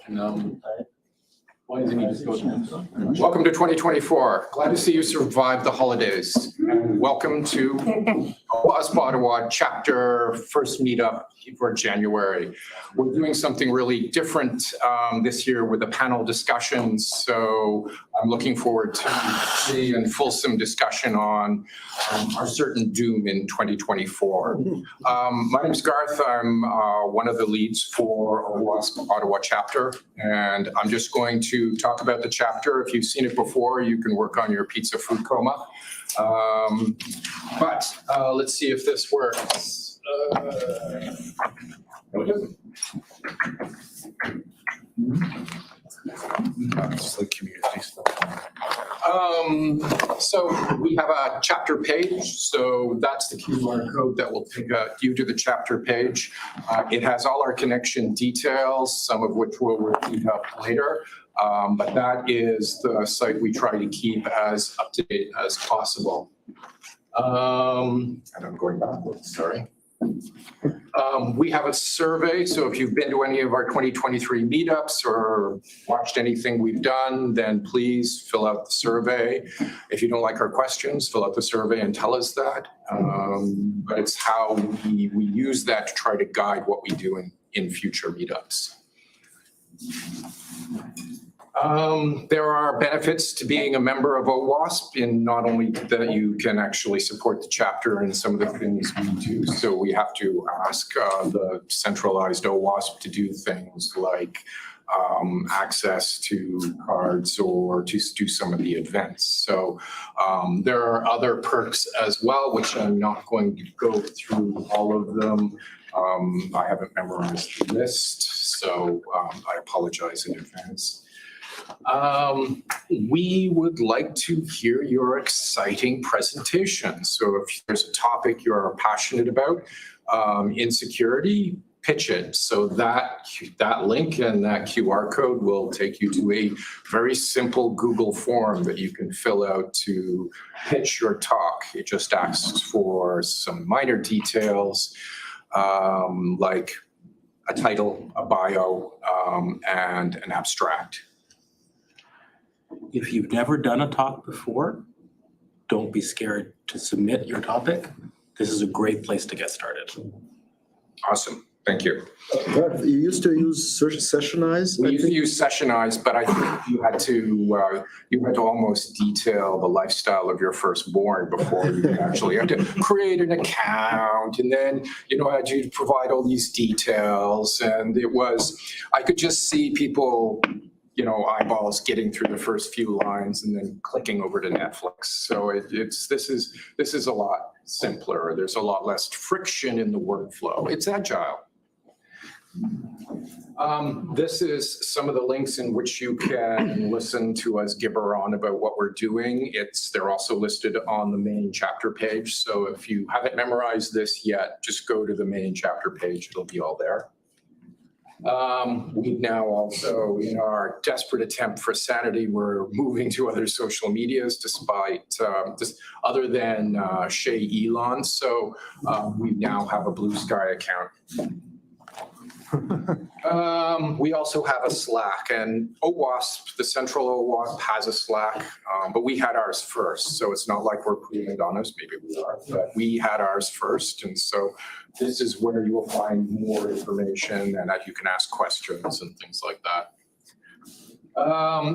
Why doesn't he just go to Welcome to 2024. Glad to see you survived the holidays. And welcome to OWASP Ottawa chapter first meetup for January. We're doing something really different this year with a panel discussion. So I'm looking forward to a fulsome discussion on our certain doom in 2024. My name is Garth. I'm one of the leads for OWASP Ottawa chapter, and I'm just going to talk about the chapter. If you've seen it before, you can work on your pizza food coma. But let's see if this works. No, it doesn't. It's like community stuff. So we have a chapter page. So that's the QR code that will take you to the chapter page. It has all our connection details, some of which we'll repeat up later. But that is the site we try to keep as up to date as possible. And I'm going backwards, sorry. We have a survey, so if you've been to any of our 2023 meetups or watched anything we've done, then please fill out the survey. If you don't like our questions, fill out the survey and tell us that. But it's how we use that to try to guide what we do in future meetups. There are benefits to being a member of OWASP in not only that you can actually support the chapter and some of the things we do. So we have to ask the centralized OWASP to do things like access to cards or to do some of the events. So there are other perks as well, which I'm not going to go through all of them. I haven't memorized the list, so I apologize in advance. We would like to hear your exciting presentation. So if there's a topic you're passionate about, insecurity, pitch it. So that link and that QR code will take you to a very simple Google form that you can fill out to pitch your talk. It just asks for some minor details, like a title, a bio, and an abstract. If you've never done a talk before, don't be scared to submit your topic. This is a great place to get started. Awesome. Thank you. You used to use Sessionize? We used to use Sessionize, but I think you had to almost detail the lifestyle of your firstborn before you actually had to create an account, and then had to provide all these details. And I could just see people, eyeballs getting through the first few lines and then clicking over to Netflix. So this is a lot simpler. There's a lot less friction in the workflow. It's agile. This is some of the links in which you can listen to us gibber on about what we're doing. They're also listed on the main chapter page. So if you haven't memorized this yet, just go to the main chapter page. It'll be all there. We've now also, in our desperate attempt for sanity, we're moving to other social medias despite, other than Shay Elon. So we now have a Blue Sky account. We also have a Slack, and OWASP, the central OWASP, has a Slack, but we had ours first. So it's not like we're putting it on us. Maybe we are, but we had ours first. And so this is where you will find more information and that you can ask questions and things like that.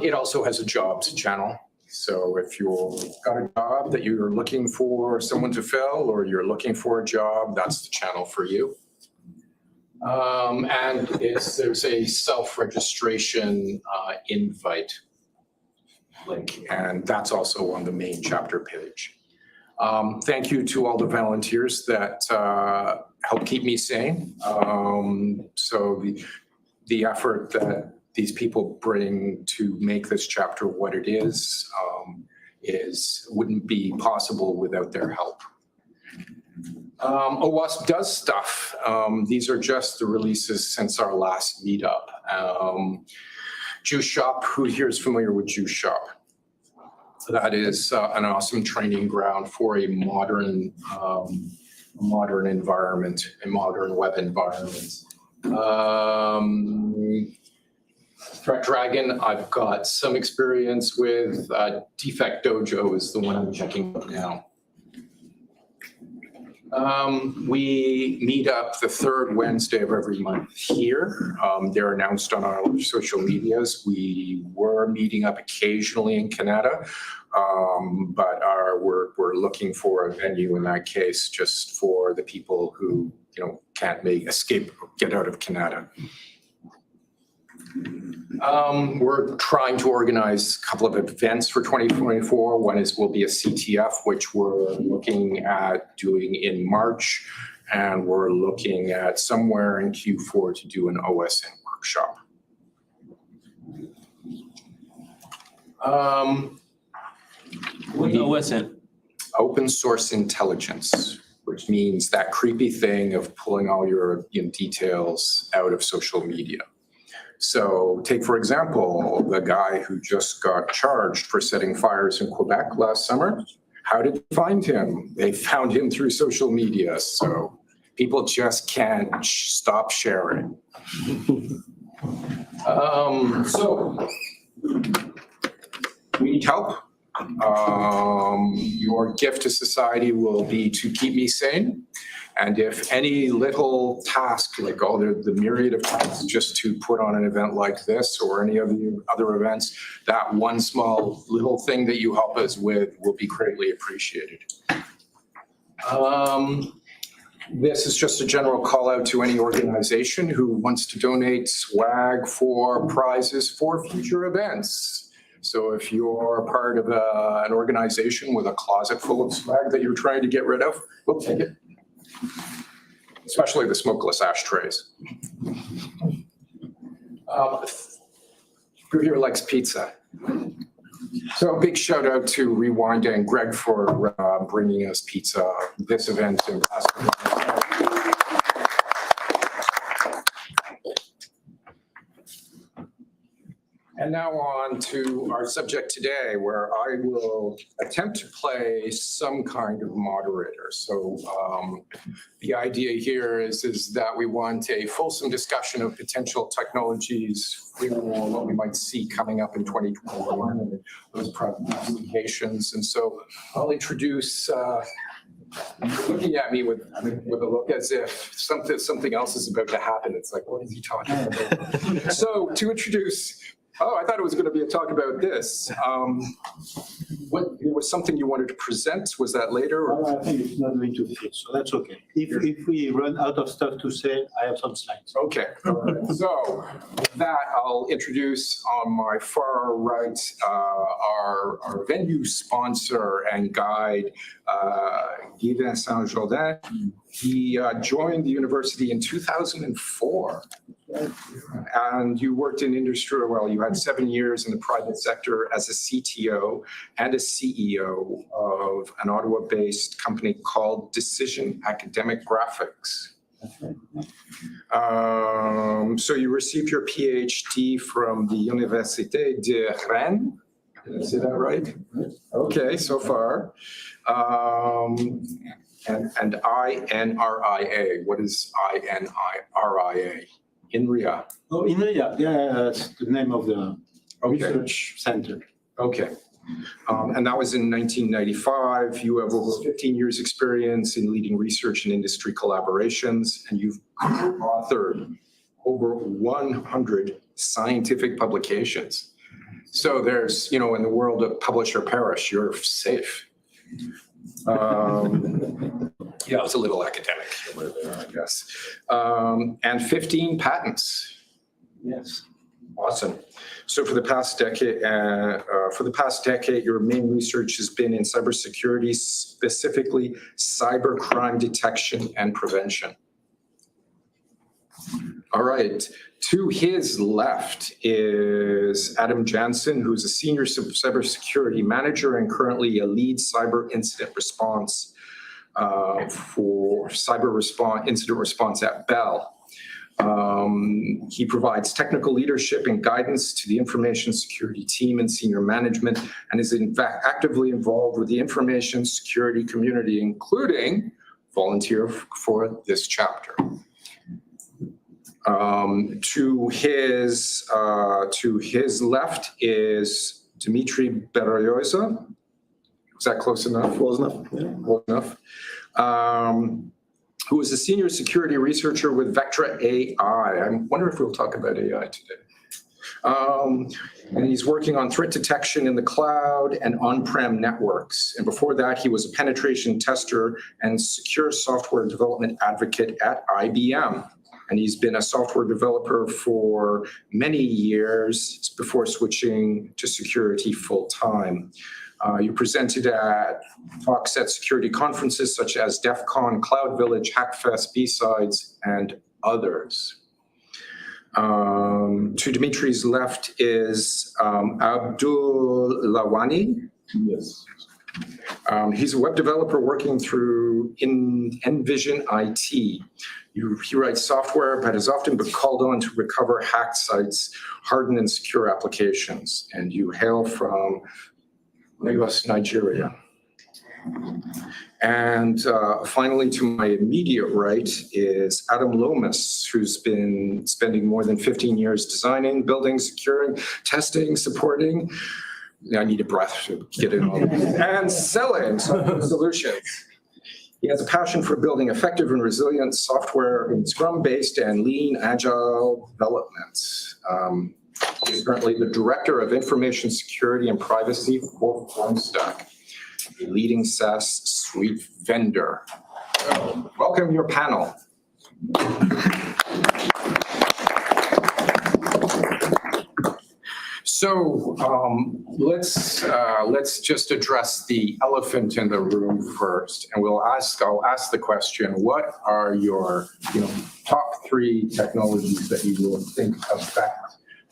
It also has a jobs channel. So if you've got a job that you're looking for someone to fill, or you're looking for a job, that's the channel for you. And there's a self-registration invite link, and that's also on the main chapter page. Thank you to all the volunteers that help keep me sane. So the effort that these people bring to make this chapter what it is wouldn't be possible without their help. OWASP does stuff. These are just the releases since our last meetup. Juice Shop, who here is familiar with Juice Shop? That is an awesome training ground for a modern environment, a modern web environment. Threat Dragon, I've got some experience with. Defect Dojo is the one I'm checking out now. We meet up the third Wednesday of every month here. They're announced on our social medias. We were meeting up occasionally in Canada, but we're looking for a venue in that case just for the people who can't get out of Canada. We're trying to organize a couple of events for 2024. One will be a CTF, which we're looking at doing in March, and we're looking at somewhere in Q4 to do an OSN workshop. What's OSN? Open source intelligence, which means that creepy thing of pulling all your details out of social media. So take, for example, the guy who just got charged for setting fires in Quebec last summer. How did they find him? They found him through social media. So people just can't stop sharing. So we need help. Your gift to society will be to keep me sane. And if any little task, like all the myriad of tasks just to put on an event like this or any of the other events, that one small little thing that you help us with will be greatly appreciated. This is just a general call out to any organization who wants to donate swag for prizes for future events. So if you're part of an organization with a closet full of swag that you're trying to get rid of, we'll take it. Especially the smokeless ashtrays. Who here likes pizza? So big shout out to Rewind and Greg for bringing us pizza. This event in And now on to our subject today, where I will attempt to play some kind of moderator. So the idea here is that we want a fulsome discussion of potential technologies for what we might see coming up in 2021 and those applications. And so I'll introduce, you're looking at me with a look as if something else is about to happen. It's like, what is he talking about? So to introduce, I thought it was going to be a talk about this. Was something you wanted to present? Was that later? Or? I think it's not going to fit, so that's okay. If we run out of stuff to say, I have some slides. Okay. So with that, I'll introduce on my far right our venue sponsor and guide, Guy Vincent Jourdain. He joined the university in 2004. And you worked in industry, well, you had 7 years in the private sector as a CTO and a CEO of an Ottawa-based company called Decision Academic Graphics. So you received your PhD from the Université de Rennes. Did I say that right? Okay, so far. And INRIA. What is INRIA? INRIA. Oh, INRIA, yeah, that's the name of the research center. Okay. And that was in 1995. You have over 15 years experience in leading research and industry collaborations, and you've authored over 100 scientific publications. So there's, in the world of publish or perish, you're safe. Yeah, it's a little academic humor there, I guess. And 15 patents. Yes. Awesome. So for the past decade, your main research has been in cybersecurity, specifically cybercrime detection and prevention. All right. To his left is Adam Jansen, who's a senior cybersecurity manager and currently a lead cyber incident response for incident response at Bell. He provides technical leadership and guidance to the information security team and senior management, and is in fact actively involved with the information security community, including volunteer for this chapter. To his left is Dmitry Beryoza. Is that close enough? Close enough, yeah. Close enough. Who is a senior security researcher with Vectra AI. I wonder if we'll talk about AI today. And he's working on threat detection in the cloud and on-prem networks. And before that, he was a penetration tester and secure software development advocate at IBM. And he's been a software developer for many years before switching to security full-time. You presented at talks at security conferences such as DEF CON, Cloud Village, Hackfest, B-Sides, and others. To Dimitri's left is Abdul Lawani. Yes. He's a web developer working through Envision IT. He writes software, but has often been called on to recover hacked sites, harden and secure applications. And you hail from Lagos, Nigeria. And finally, to my immediate right is Adam Lomas, who's been spending more than 15 years designing, building, securing, testing, supporting. I need a breath to get in on this. And selling solutions. He has a passion for building effective and resilient software in Scrum-based and lean agile development. He is currently the Director of Information Security and Privacy for Formstack, a leading SaaS suite vendor. So, welcome your panel. So let's just address the elephant in the room first, and I'll ask the question: what are your top 3 technologies that you will think affect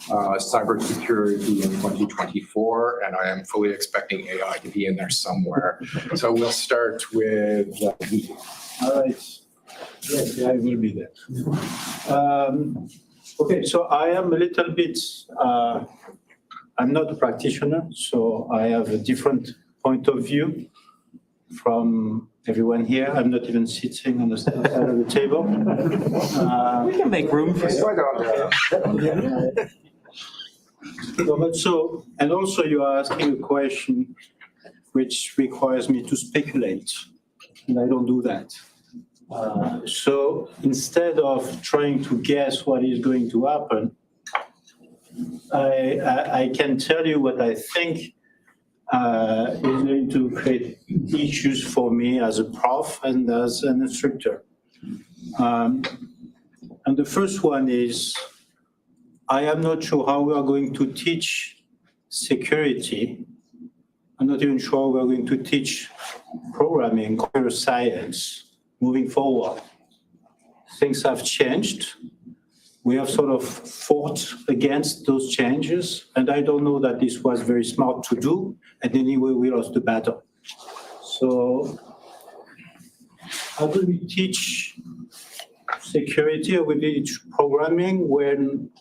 cybersecurity in 2024? And I am fully expecting AI to be in there somewhere. So we'll start with Guy. All right. Yes, I will be there. Okay, so I am a little bit, I'm not a practitioner, so I have a different point of view from everyone here. I'm not even sitting on the side of the table. We can make room for you. So, and also you are asking a question which requires me to speculate, and I don't do that. So instead of trying to guess what is going to happen, I can tell you what I think is going to create issues for me as a prof and as an instructor. And the first one is, I am not sure how we are going to teach security. I'm not even sure we are going to teach programming, computer science moving forward. Things have changed. We have sort of fought against those changes, and I don't know that this was very smart to do, and anyway, we lost the battle. So how do we teach security or we teach programming when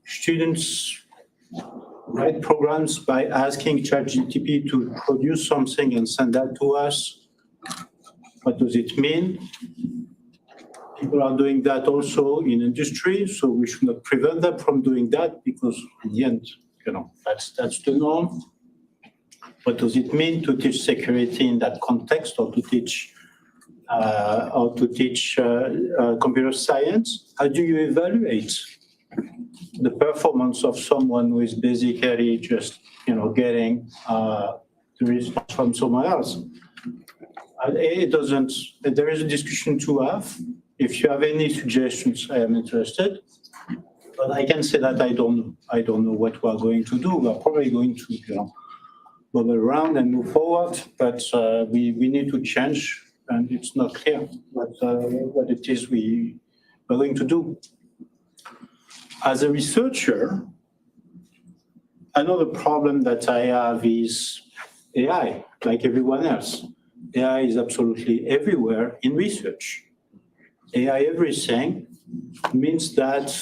students write programs by asking ChatGPT to produce something and send that to us? What does it mean? People are doing that also in industry, so we should not prevent them from doing that because in the end, that's the norm. What does it mean to teach security in that context, or to teach computer science? How do you evaluate the performance of someone who is basically just getting the response from someone else? It doesn't. There is a discussion to have. If you have any suggestions, I am interested. But I can say that I don't know what we are going to do. We are probably going to bubble around and move forward, but we need to change, and it's not clear what it is we are going to do. As a researcher, another problem that I have is AI, like everyone else. AI is absolutely everywhere in research. AI everything means that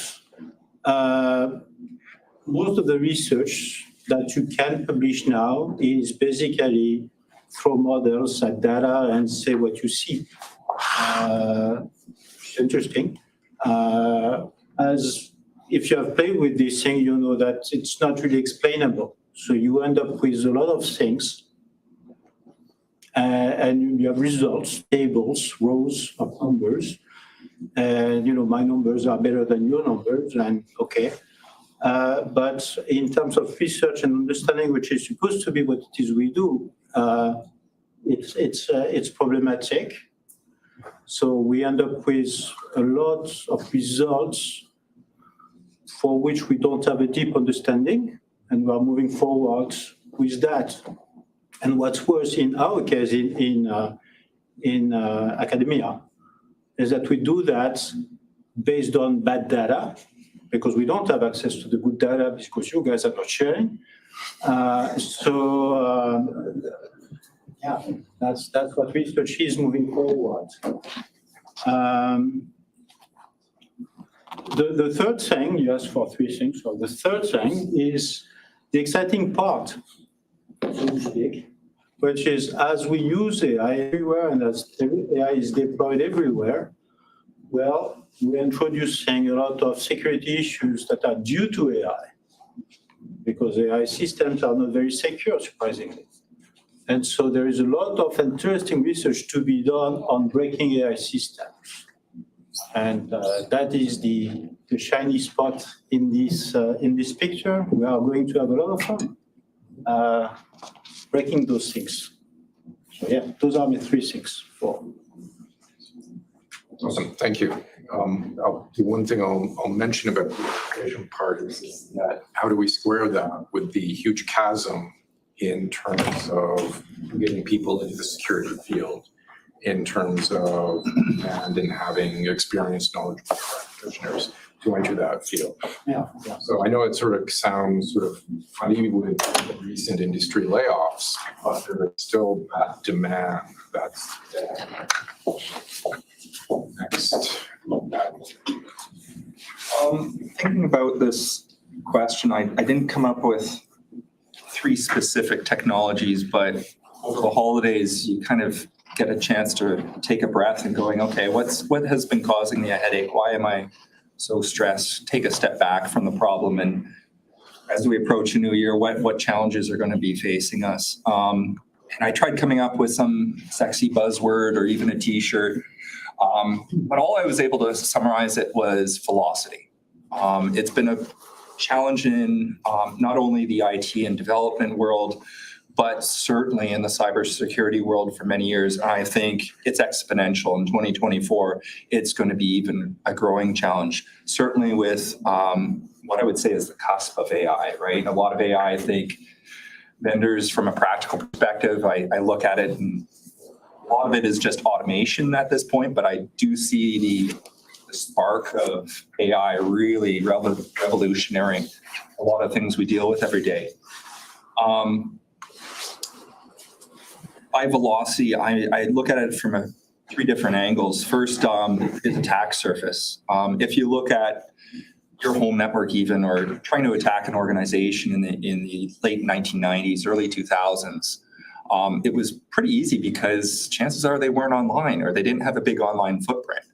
most of the research that you can publish now is basically throw models at data and say what you see. It's interesting. As if you have played with this thing, you know that it's not really explainable. So you end up with a lot of things, and you have results, tables, rows of numbers, and my numbers are better than your numbers, and okay. But in terms of research and understanding, which is supposed to be what it is we do, it's problematic. So we end up with a lot of results for which we don't have a deep understanding, and we are moving forward with that. And what's worse in our case in academia is that we do that based on bad data, because we don't have access to the good data because you guys are not sharing. That's what research is moving forward. The third thing, you asked for three things, so the third thing is the exciting part, so to speak, which is as we use AI everywhere and as AI is deployed everywhere, well, we're introducing a lot of security issues that are due to AI, because AI systems are not very secure, surprisingly. And so there is a lot of interesting research to be done on breaking AI systems. And that is the shiny spot in this picture. We are going to have a lot of fun breaking those things. So yeah, those are my three things. Awesome, thank you. The one thing I'll mention about the education part is that how do we square that with the huge chasm in terms of getting people into the security field, in terms of and in having experienced knowledgeable practitioners to enter that field. Yeah. So I know it sort of sounds sort of funny with the recent industry layoffs, but there is still that demand that's there. Next. Thinking about this question, I didn't come up with three specific technologies, but over the holidays, you kind of get a chance to take a breath and going, okay, what has been causing me a headache? Why am I so stressed? Take a step back from the problem. And as we approach a new year, what challenges are going to be facing us? And I tried coming up with some sexy buzzword or even a t-shirt. But all I was able to summarize it was velocity. It's been a challenge in not only the IT and development world, but certainly in the cybersecurity world for many years. I think it's exponential in 2024. It's going to be even a growing challenge, certainly with what I would say is the cusp of AI, right? A lot of AI, I think vendors from a practical perspective, I look at it and a lot of it is just automation at this point, but I do see the spark of AI really revolutionary a lot of things we deal with every day. By velocity, I look at it from three different angles. First is attack surface. If you look at your home network even, or trying to attack an organization in the late 1990s, early 2000s, it was pretty easy because chances are they weren't online or they didn't have a big online footprint.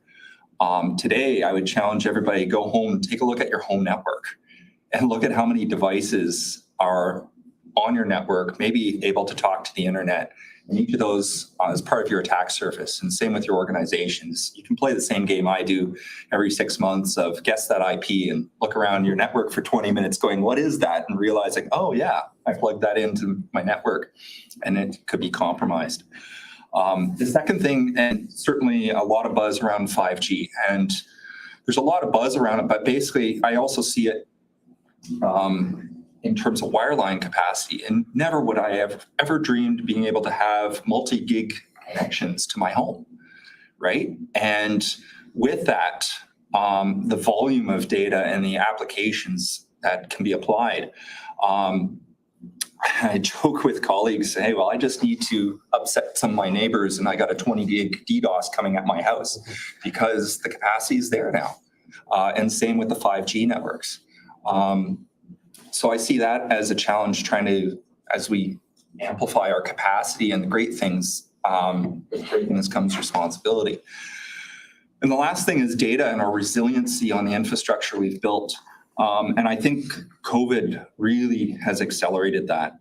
Today, I would challenge everybody, go home, take a look at your home network and look at how many devices are on your network, maybe able to talk to the internet. And each of those is part of your attack surface. And same with your organizations. You can play the same game I do every 6 months of guess that IP and look around your network for 20 minutes going, what is that? And realizing, oh yeah, I plugged that into my network and it could be compromised. The second thing, and certainly a lot of buzz around 5G, and there's a lot of buzz around it, but basically I also see it in terms of wireline capacity. And never would I have ever dreamed being able to have multi-gig connections to my home, right? And with that, the volume of data and the applications that can be applied, I joke with colleagues, hey, well, I just need to upset some of my neighbors and I got a 20 gig DDoS coming at my house because the capacity is there now. And same with the 5G networks. So I see that as a challenge trying to, as we amplify our capacity and the great things, with great things comes responsibility. And the last thing is data and our resiliency on the infrastructure we've built. And I think COVID really has accelerated that.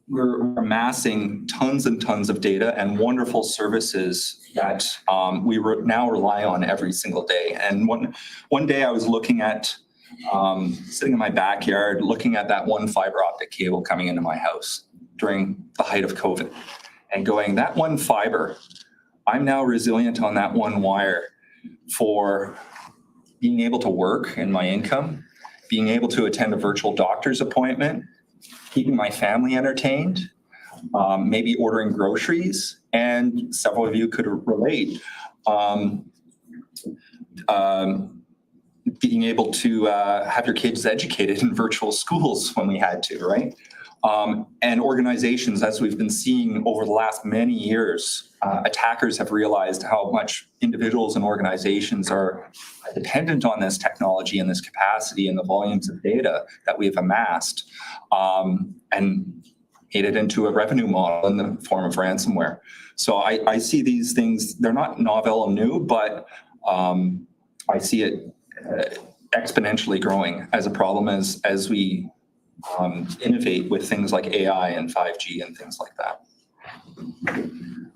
We're amassing tons and tons of data and wonderful services that we now rely on every single day. And one day I was looking at, sitting in my backyard, looking at that one fiber optic cable coming into my house during the height of COVID and going, that one fiber, I'm now resilient on that one wire for being able to work and my income, being able to attend a virtual doctor's appointment, keeping my family entertained, maybe ordering groceries, and several of you could relate. Being able to have your kids educated in virtual schools when we had to, right? And organizations, as we've been seeing over the last many years, attackers have realized how much individuals and organizations are dependent on this technology and this capacity and the volumes of data that we've amassed, and made it into a revenue model in the form of ransomware. So I see these things, they're not novel and new, but I see it exponentially growing as a problem as we innovate with things like AI and 5G and things like that.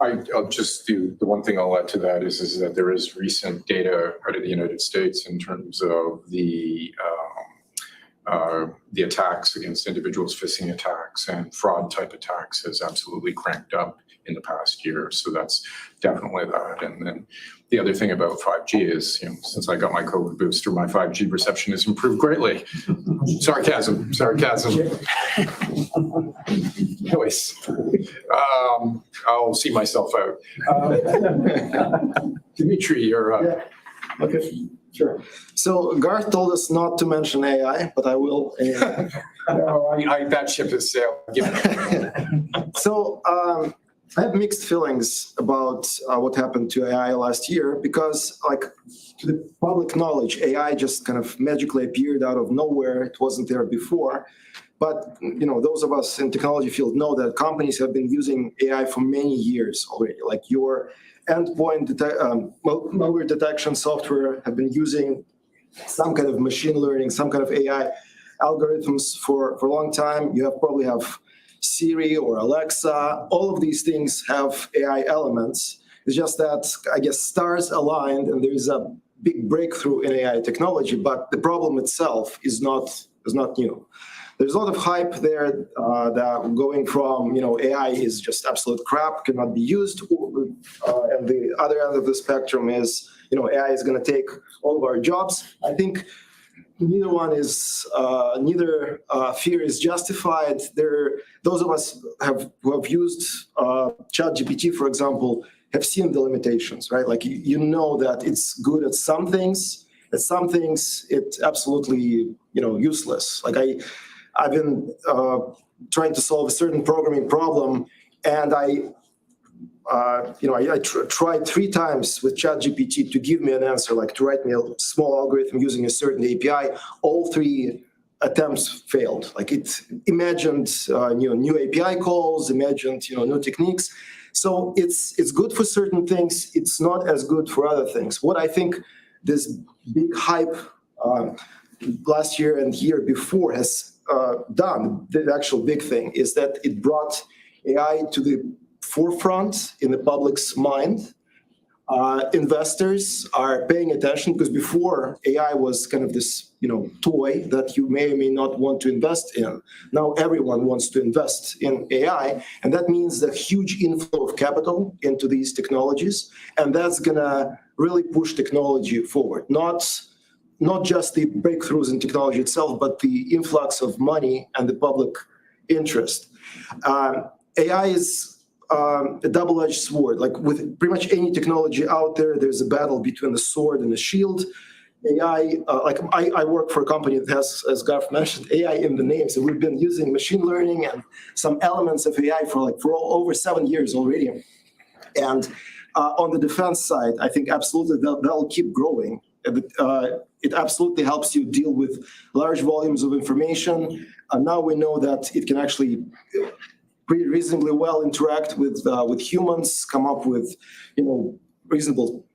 I'll just do, the one thing I'll add to that is that there is recent data out of the United States in terms of the attacks against individuals, phishing attacks and fraud type attacks has absolutely cranked up in the past year. So that's definitely that. And then the other thing about 5G is, since I got my COVID booster, my 5G reception has improved greatly. Sarcasm. Anyways, I'll see myself out. Dimitri, you're up. Yeah. Okay, sure. So Garth told us not to mention AI, but I will. No, that ship has sailed. So I have mixed feelings about what happened to AI last year because, to the public knowledge, AI just kind of magically appeared out of nowhere. It wasn't there before. But those of us in technology field know that companies have been using AI for many years already. Like your endpoint malware detection software have been using some kind of machine learning, some kind of AI algorithms for a long time. You probably have Siri or Alexa. All of these things have AI elements. It's just that, I guess, stars aligned and there is a big breakthrough in AI technology, but the problem itself is not new. There's a lot of hype there that going from, AI is just absolute crap, cannot be used. And the other end of the spectrum is, AI is going to take all of our jobs. I think neither fear is justified. Those of us who have used ChatGPT, for example, have seen the limitations, right? Like, that it's good at some things. At some things, it's absolutely, useless. Like I've been trying to solve a certain programming problem, and I tried 3 times with ChatGPT to give me an answer, like to write me a small algorithm using a certain API. All 3 attempts failed. Like it imagined new API calls, imagined new techniques. So it's good for certain things. It's not as good for other things. What I think this big hype last year and year before has done, the actual big thing, is that it brought AI to the forefront in the public's mind. Investors are paying attention because before AI was kind of this, toy that you may or may not want to invest in. Now everyone wants to invest in AI, and that means a huge inflow of capital into these technologies, and that's gonna really push technology forward. Not just the breakthroughs in technology itself, but the influx of money and the public interest. AI is a double-edged sword. Like with pretty much any technology out there, there's a battle between the sword and the shield. AI, I work for a company that has, as Garth mentioned, AI in the name. So we've been using machine learning and some elements of AI for over 7 years already. And on the defense side, I think absolutely that'll keep growing. It absolutely helps you deal with large volumes of information. Now we know that it can actually pretty reasonably well interact with humans, come up with, reasonable,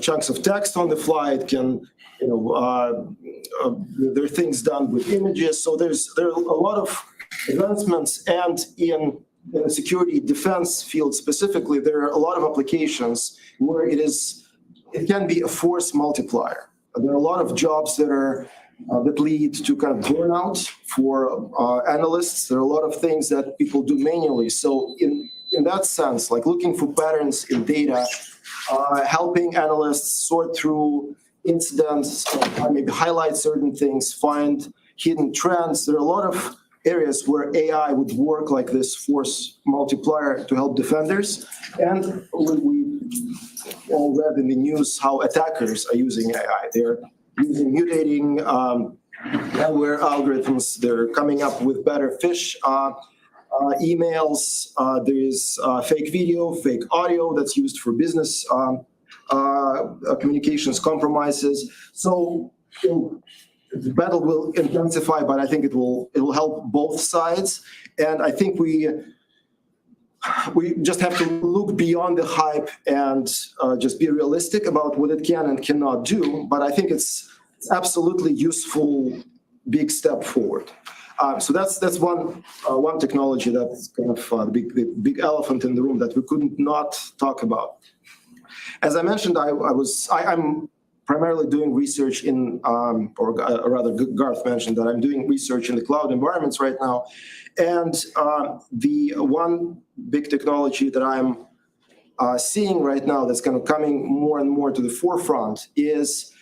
chunks of text on the fly. It can, there are things done with images. So there are a lot of advancements, and in the security defense field specifically, there are a lot of applications where it can be a force multiplier. There are a lot of jobs that lead to kind of burnout for analysts. There are a lot of things that people do manually. So in that sense, like looking for patterns in data, helping analysts sort through incidents, maybe highlight certain things, find hidden trends. There are a lot of areas where AI would work like this force multiplier to help defenders. And we all read in the news how attackers are using AI. They're using mutating malware algorithms. They're coming up with better phish emails. There is fake video, fake audio that's used for business communications compromises. So the battle will intensify, but I think it will help both sides. And I think we just have to look beyond the hype and just be realistic about what it can and cannot do. But I think it's absolutely useful, big step forward. So that's one technology that's kind of the big elephant in the room that we couldn't not talk about. As I mentioned, I'm primarily doing research in, or rather Garth mentioned that I'm doing research in the cloud environments right now. And the one big technology that I'm seeing right now that's kind of coming more and more to the forefront is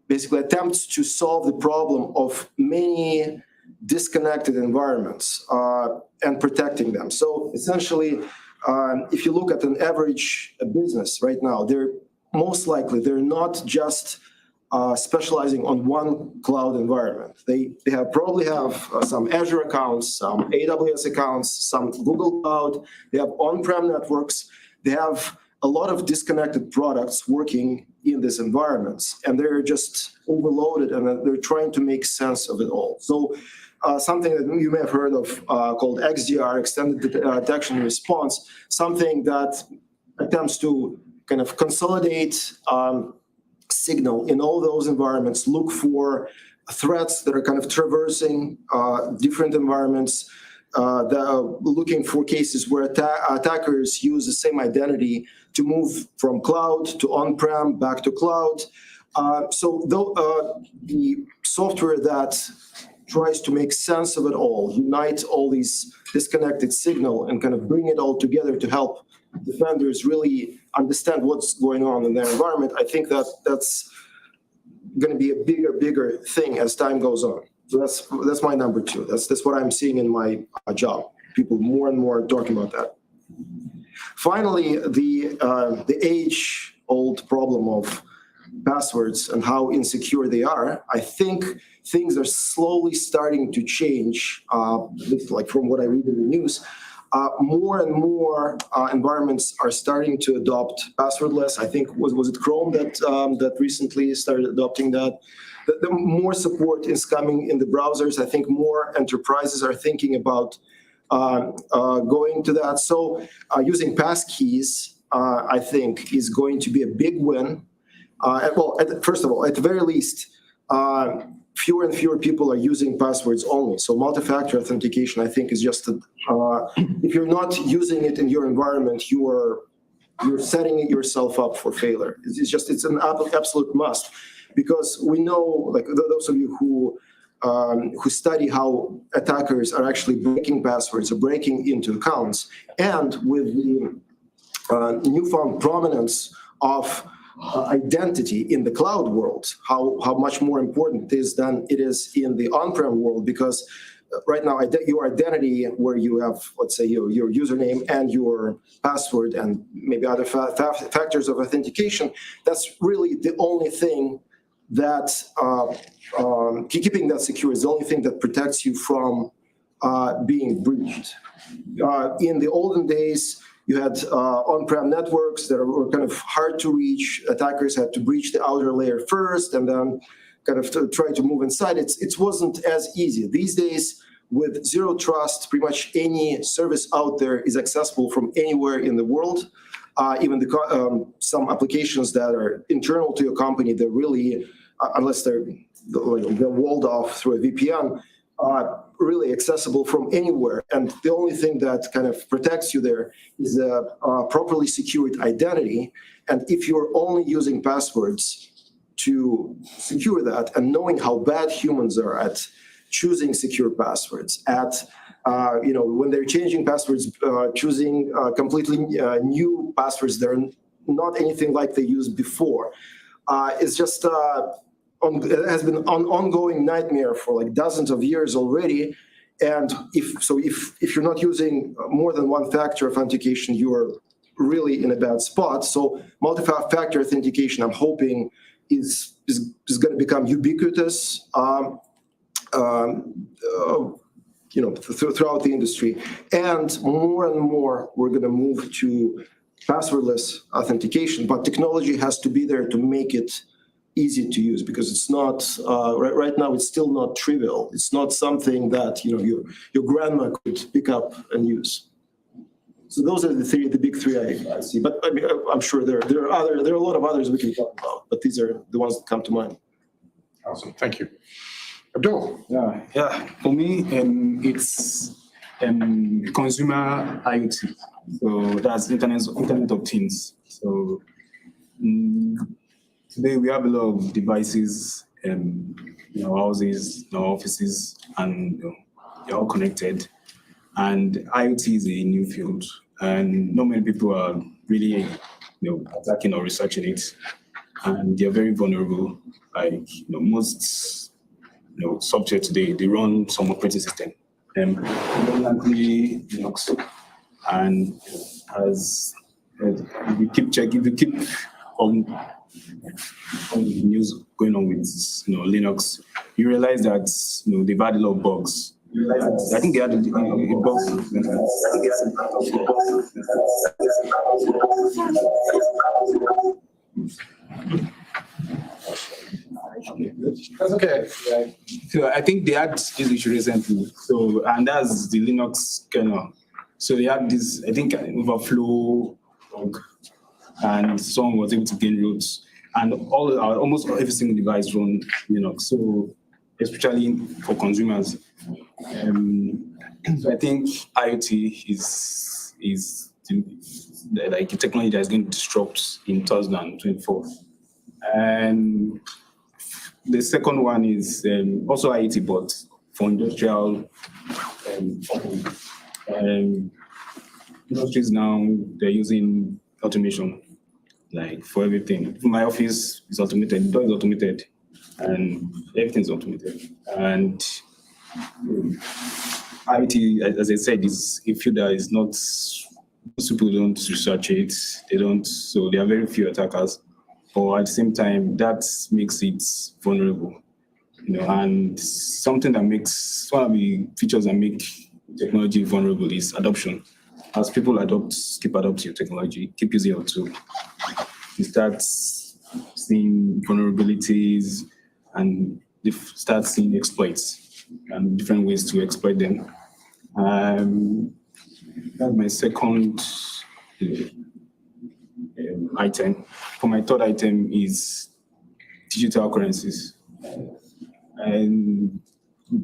basically attempts to solve the problem of many disconnected environments and protecting them. So essentially, if you look at an average business right now, they're not just specializing on one cloud environment. They probably have some Azure accounts, some AWS accounts, some Google Cloud. They have on-prem networks. They have a lot of disconnected products working in these environments, and they're just overloaded, and they're trying to make sense of it all. So something that you may have heard of called XDR, Extended Detection and Response, something that attempts to kind of consolidate signal in all those environments, look for threats that are kind of traversing different environments, looking for cases where attackers use the same identity to move from cloud to on-prem back to cloud. So the software that tries to make sense of it all, unite all these disconnected signal and kind of bring it all together to help defenders really understand what's going on in their environment, I think that's going to be a bigger thing as time goes on. So that's my number two. That's what I'm seeing in my job. People more and more talking about that. Finally, the age-old problem of passwords and how insecure they are. I think things are slowly starting to change, like from what I read in the news. More and more environments are starting to adopt passwordless. I think was it Chrome that recently started adopting that. The more support is coming in the browsers. I think more enterprises are thinking about going to that. So using passkeys, I think, is going to be a big win. First of all, at the very least, fewer and fewer people are using passwords only. So multi-factor authentication, I think, is just if you're not using it in your environment, you're setting yourself up for failure. It's an absolute must, because we know, like those of you who study how attackers are actually breaking passwords or breaking into accounts, and with the newfound prominence of identity in the cloud world, how much more important it is than it is in the on-prem world, because right now your identity, where you have, let's say, your username and your password and maybe other factors of authentication, that's really the only thing that keeping that secure is the only thing that protects you from being breached. In the olden days, you had on-prem networks that were kind of hard to reach. Attackers had to breach the outer layer first and then kind of try to move inside. It wasn't as easy. These days, with zero trust, pretty much any service out there is accessible from anywhere in the world. Even some applications that are internal to your company, they're really, unless they're walled off through a VPN, really accessible from anywhere. And the only thing that kind of protects you there is a properly secured identity. And if you're only using passwords to secure that, and knowing how bad humans are at choosing secure passwords, when they're changing passwords, choosing completely new passwords that are not anything like they used before, it's just it has been an ongoing nightmare for like dozens of years already. And if you're not using more than one-factor authentication, you are really in a bad spot. So multi-factor authentication, I'm hoping, is going to become ubiquitous, throughout the industry. And more, we're going to move to passwordless authentication. But technology has to be there to make it easy to use, because it's not right now. It's still not trivial. It's not something that your grandma could pick up and use. So those are the big three I see. But I mean, I'm sure there are a lot of others we can talk about. But these are the ones that come to mind. Awesome, thank you. Abdul. Yeah. For me, it's consumer IoT. So that's Internet of Things. So today we have a lot of devices in our houses, in our offices, and they're all connected. And IoT is a new field, and not many people are really attacking or researching it. And they're very vulnerable. Like most software today, they run some operating system. Predominantly Linux. And as if you keep on the news going on with Linux, you realize that they've had a lot of bugs. I think they had a bug. That's okay. So I think they had this issue recently. So, and that's the Linux kernel. So they had this, I think, overflow bug, and someone was able to gain root, and almost every single device run Linux. So especially for consumers, so I think IoT is like a technology that is going to disrupt in 2024. And the second one is also IoT, but for industrial industries now, they're using automation, like for everything. My office is automated, the door is automated, and everything's automated. And IoT, as I said, is a field that is not, most people don't research it, so there are very few attackers. But at the same time, that makes it vulnerable, and something that makes, one of the features that make technology vulnerable is adoption. As people keep adopting technology, keep using your tool, you start seeing vulnerabilities and they start seeing exploits and different ways to exploit them. That's my second item. For my third item is digital currencies. And a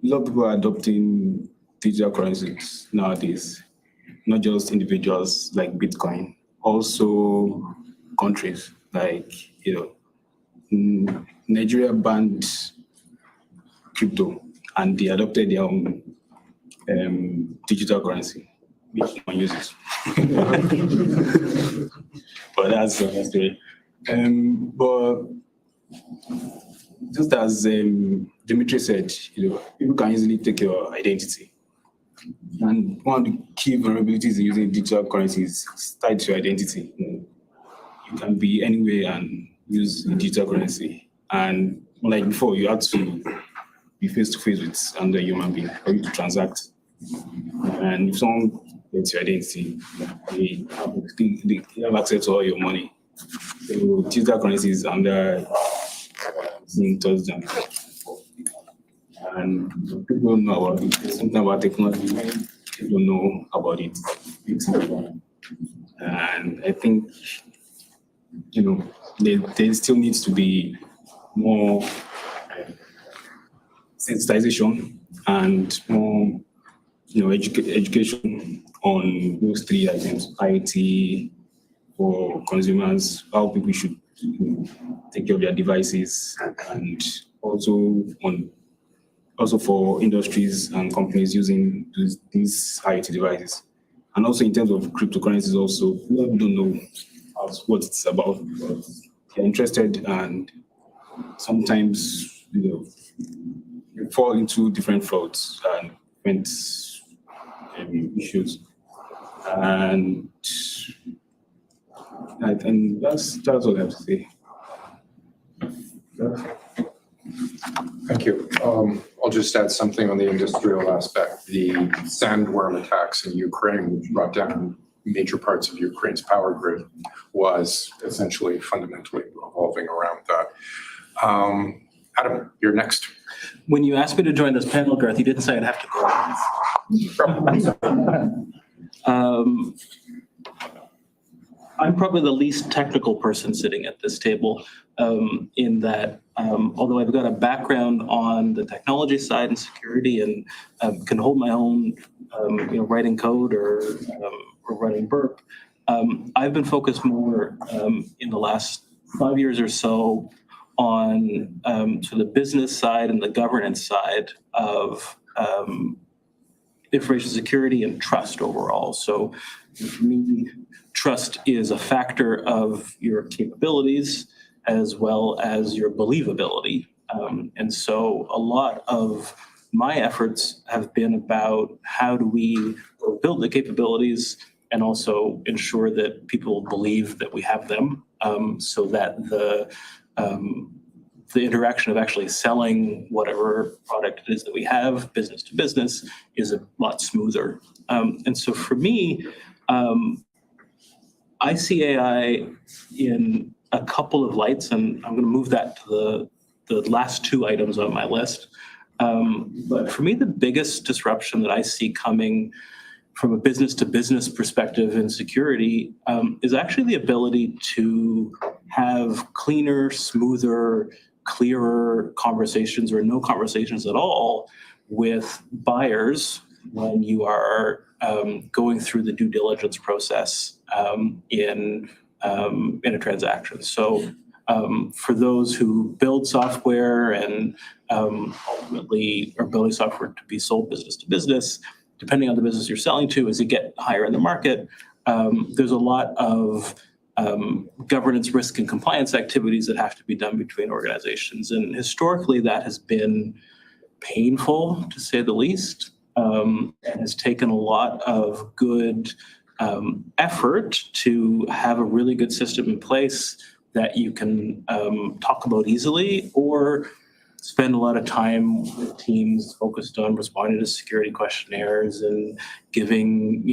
lot of people are adopting digital currencies nowadays, not just individuals like Bitcoin, also countries like, Nigeria banned crypto and they adopted their own digital currency, which one uses. But that's the story. But just as Dimitri said, people can easily take your identity. And one of the key vulnerabilities in using digital currencies is tied to your identity. You can be anywhere and use a digital currency. And like before, you had to be face-to-face with another human being for you to transact. And if someone gets your identity, they have access to all your money. So digital currencies under in 2004. And people don't know about it. There's something about technology, people don't know about it. And I think, there still needs to be more sensitization and more, education on those three items: IT for consumers, how people should take care of their devices, and also for industries and companies using these IoT devices. And also in terms of cryptocurrencies, also people don't know what it's about, but they're interested, and sometimes you fall into different frauds and different issues. And that's all I have to say. Thank you. I'll just add something on the industrial aspect. The sandworm attacks in Ukraine, which brought down major parts of Ukraine's power grid, was essentially fundamentally revolving around that. Adam, you're next. When you asked me to join this panel, Garth, you didn't say I'd have to go. I'm probably the least technical person sitting at this table, in that although I've got a background on the technology side and security and can hold my own, writing code or running burp, I've been focused more in the last 5 years or so on to the business side and the governance side of information security and trust overall. So for me, trust is a factor of your capabilities as well as your believability. And so a lot of my efforts have been about how do we build the capabilities and also ensure that people believe that we have them, so that the interaction of actually selling whatever product it is that we have business to business is a lot smoother. And so for me, I see AI in a couple of lights, and I'm going to move that to the last two items on my list. But for me, the biggest disruption that I see coming from a business to business perspective in security is actually the ability to have cleaner, smoother, clearer conversations or no conversations at all with buyers when you are going through the due diligence process in a transaction. So for those who build software and ultimately are building software to be sold business to business, depending on the business you're selling to, as you get higher in the market, there's a lot of governance, risk, and compliance activities that have to be done between organizations. And historically, that has been painful, to say the least, and has taken a lot of good effort to have a really good system in place that you can talk about easily, or spend a lot of time with teams focused on responding to security questionnaires and giving,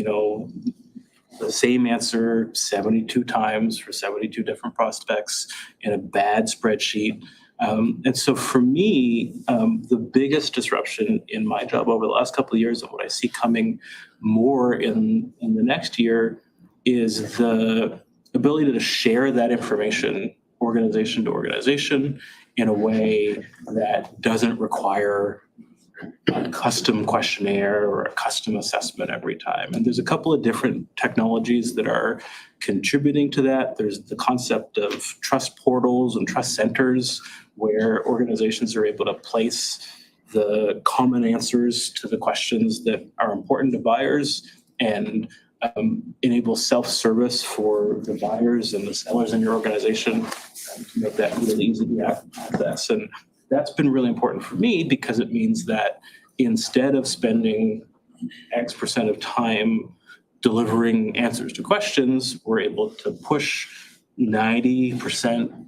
the same answer 72 times for 72 different prospects in a bad spreadsheet. And so for me, the biggest disruption in my job over the last couple of years and what I see coming more in the next year is the ability to share that information organization to organization in a way that doesn't require a custom questionnaire or a custom assessment every time. And there's a couple of different technologies that are contributing to that. There's the concept of trust portals and trust centers, where organizations are able to place the common answers to the questions that are important to buyers and enable self-service for the buyers and the sellers in your organization to make that really easy to access. And that's been really important for me because it means that instead of spending X percent of time delivering answers to questions, we're able to push 90%,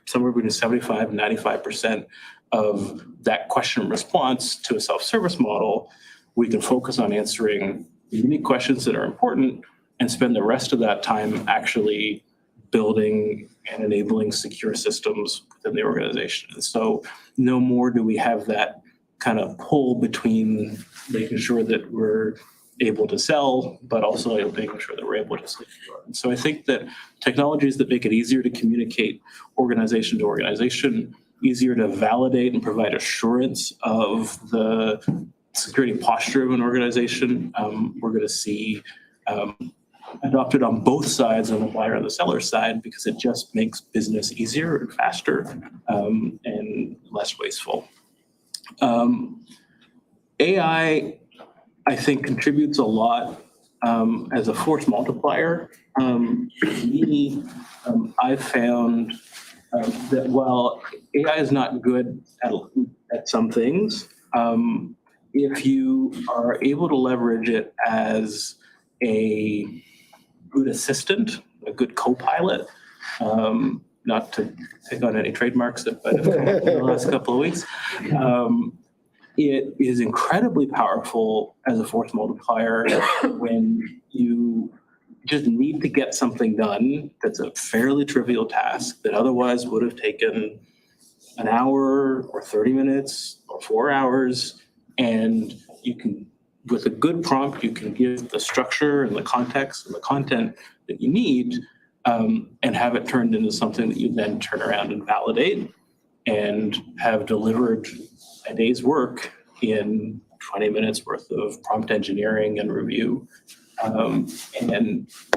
somewhere between 75 and 95% of that question response to a self-service model. We can focus on answering the unique questions that are important and spend the rest of that time actually building and enabling secure systems within the organization. And so no more do we have that kind of pull between making sure that we're able to sell, but also making sure that we're able to secure. And so I think that technologies that make it easier to communicate organization to organization, easier to validate and provide assurance of the security posture of an organization, we're going to see adopted on both sides, on the buyer and the seller side, because it just makes business easier and faster and less wasteful. AI, I think, contributes a lot as a force multiplier. For me, I've found that while AI is not good at some things, if you are able to leverage it as a good assistant, a good co-pilot, not to pick on any trademarks that might have come up in the last couple of weeks, it is incredibly powerful as a force multiplier when you just need to get something done that's a fairly trivial task that otherwise would have taken an hour or 30 minutes or 4 hours. And you can, with a good prompt, you can give the structure and the context and the content that you need and have it turned into something that you then turn around and validate and have delivered a day's work in 20 minutes worth of prompt engineering and review. And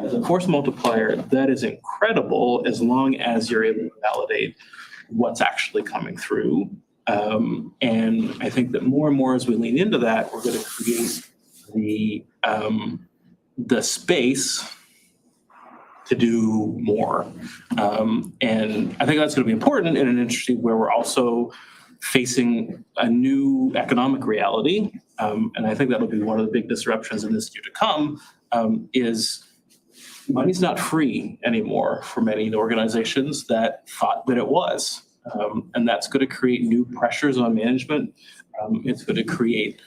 as a force multiplier, that is incredible as long as you're able to validate what's actually coming through. And I think that more and more as we lean into that, we're going to create the space to do more. And I think that's going to be important in an industry where we're also facing a new economic reality. And I think that'll be one of the big disruptions in this year to come, is money's not free anymore for many organizations that thought that it was. And that's going to create new pressures on management. It's going to create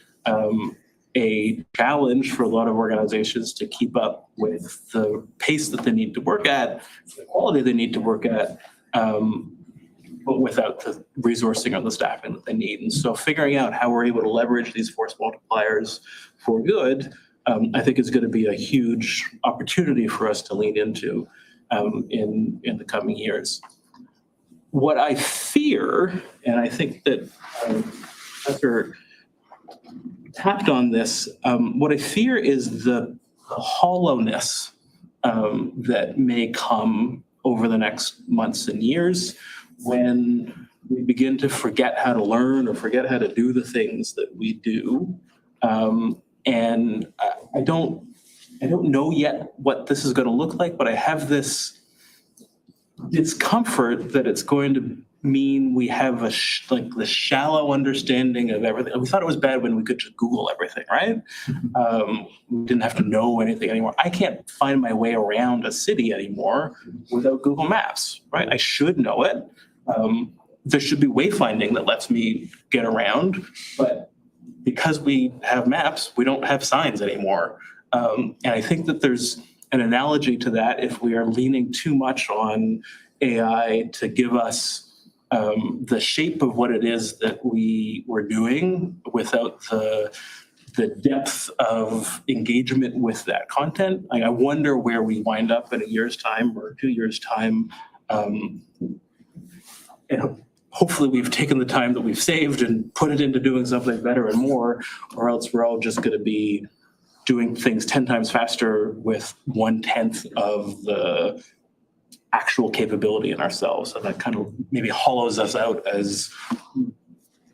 a challenge for a lot of organizations to keep up with the pace that they need to work at, the quality they need to work at, but without the resourcing or the staffing that they need. And so figuring out how we're able to leverage these force multipliers for good, I think is going to be a huge opportunity for us to lean into in the coming years. What I fear, and I think that Professor tapped on this, what I fear is the hollowness that may come over the next months and years when we begin to forget how to learn or forget how to do the things that we do. And I don't know yet what this is going to look like, but I have this discomfort that it's going to mean we have the shallow understanding of everything. We thought it was bad when we could just Google everything, right? We didn't have to know anything anymore. I can't find my way around a city anymore without Google Maps, right? I should know it. There should be wayfinding that lets me get around, but because we have maps, we don't have signs anymore. And I think that there's an analogy to that if we are leaning too much on AI to give us the shape of what it is that we were doing without the depth of engagement with that content. I wonder where we wind up in a year's time or 2 years' time. And hopefully we've taken the time that we've saved and put it into doing something better and more, or else we're all just going to be doing things 10 times faster with 1/10 of the actual capability in ourselves. And that kind of maybe hollows us out as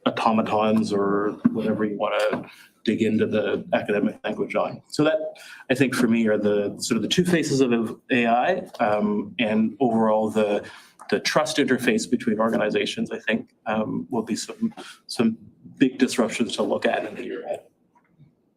automatons or whatever you want to dig into the academic language on. So that, I think, for me, are the sort of the two faces of AI, and overall the trust interface between organizations, I think, will be some big disruptions to look at in the year ahead.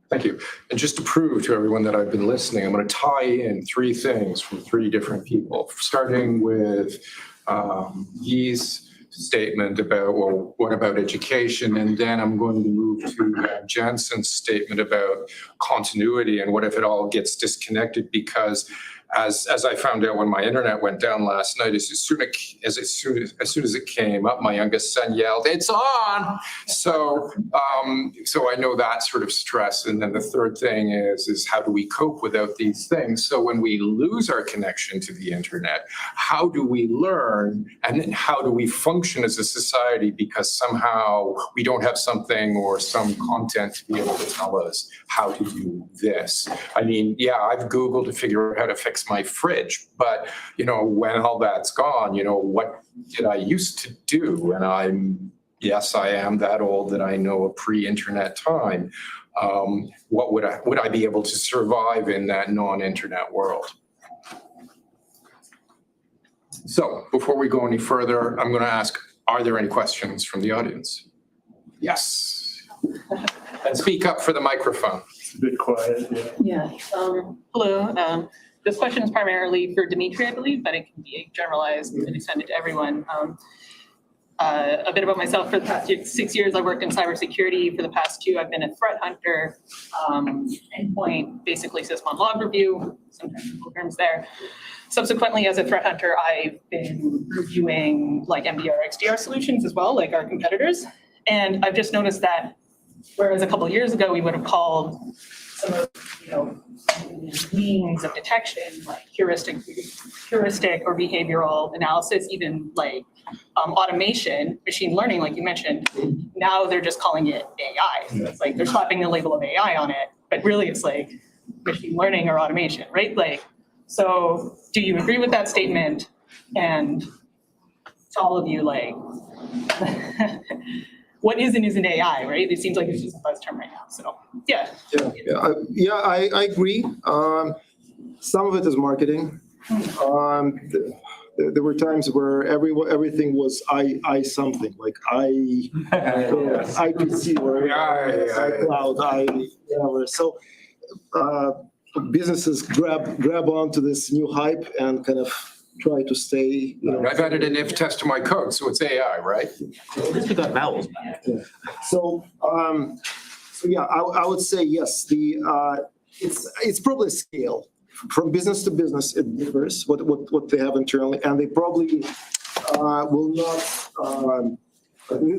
Thank you. And just to prove to everyone that I've been listening, I'm going to tie in 3 things from 3 different people, starting with Guy's statement about, well, what about education? And then I'm going to move to Jensen's statement about continuity and what if it all gets disconnected, because as I found out when my internet went down last night, as soon as it came up, my youngest son yelled, "It's on!" So I know that sort of stress. And then the third thing is how do we cope without these things? So when we lose our connection to the internet, how do we learn, and then how do we function as a society because somehow we don't have something or some content to be able to tell us how to do this? I mean, yeah, I've Googled to figure out how to fix my fridge, but when all that's gone, what did I used to do? And yes, I am that old that I know a pre-internet time. What would I be able to survive in that non-internet world? So before we go any further, I'm going to ask, are there any questions from the audience? Yes. And speak up for the microphone. It's a bit quiet, yeah. Yeah, hello. This question is primarily for Dimitri, I believe, but it can be generalized and extended to everyone. A bit about myself. For the past 6 years, I worked in cybersecurity. For the past 2, I've been a threat hunter, endpoint, basically sysmon log review, some technical terms there. Subsequently, as a threat hunter, I've been reviewing like MDR, XDR solutions as well, like our competitors. And I've just noticed that whereas a couple of years ago, we would have called some of, means of detection, like heuristic or behavioral analysis, even like automation, machine learning, like you mentioned. Now they're just calling it AI. So it's like they're slapping the label of AI on it, but really it's like machine learning or automation, right? Like, so do you agree with that statement? And to all of you, like, what is and isn't AI, right? It seems like it's just a buzz term right now. So, yeah. I agree. Some of it is marketing. There were times where everything was I something, like IPC or iCloud, whatever. So businesses grab onto this new hype and kind of try to stay. I've added an if test to my code, so it's AI, right? At least we got vowels back. So yeah, I would say yes. It's probably a scale. From business to business, it differs what they have internally, and they probably will not.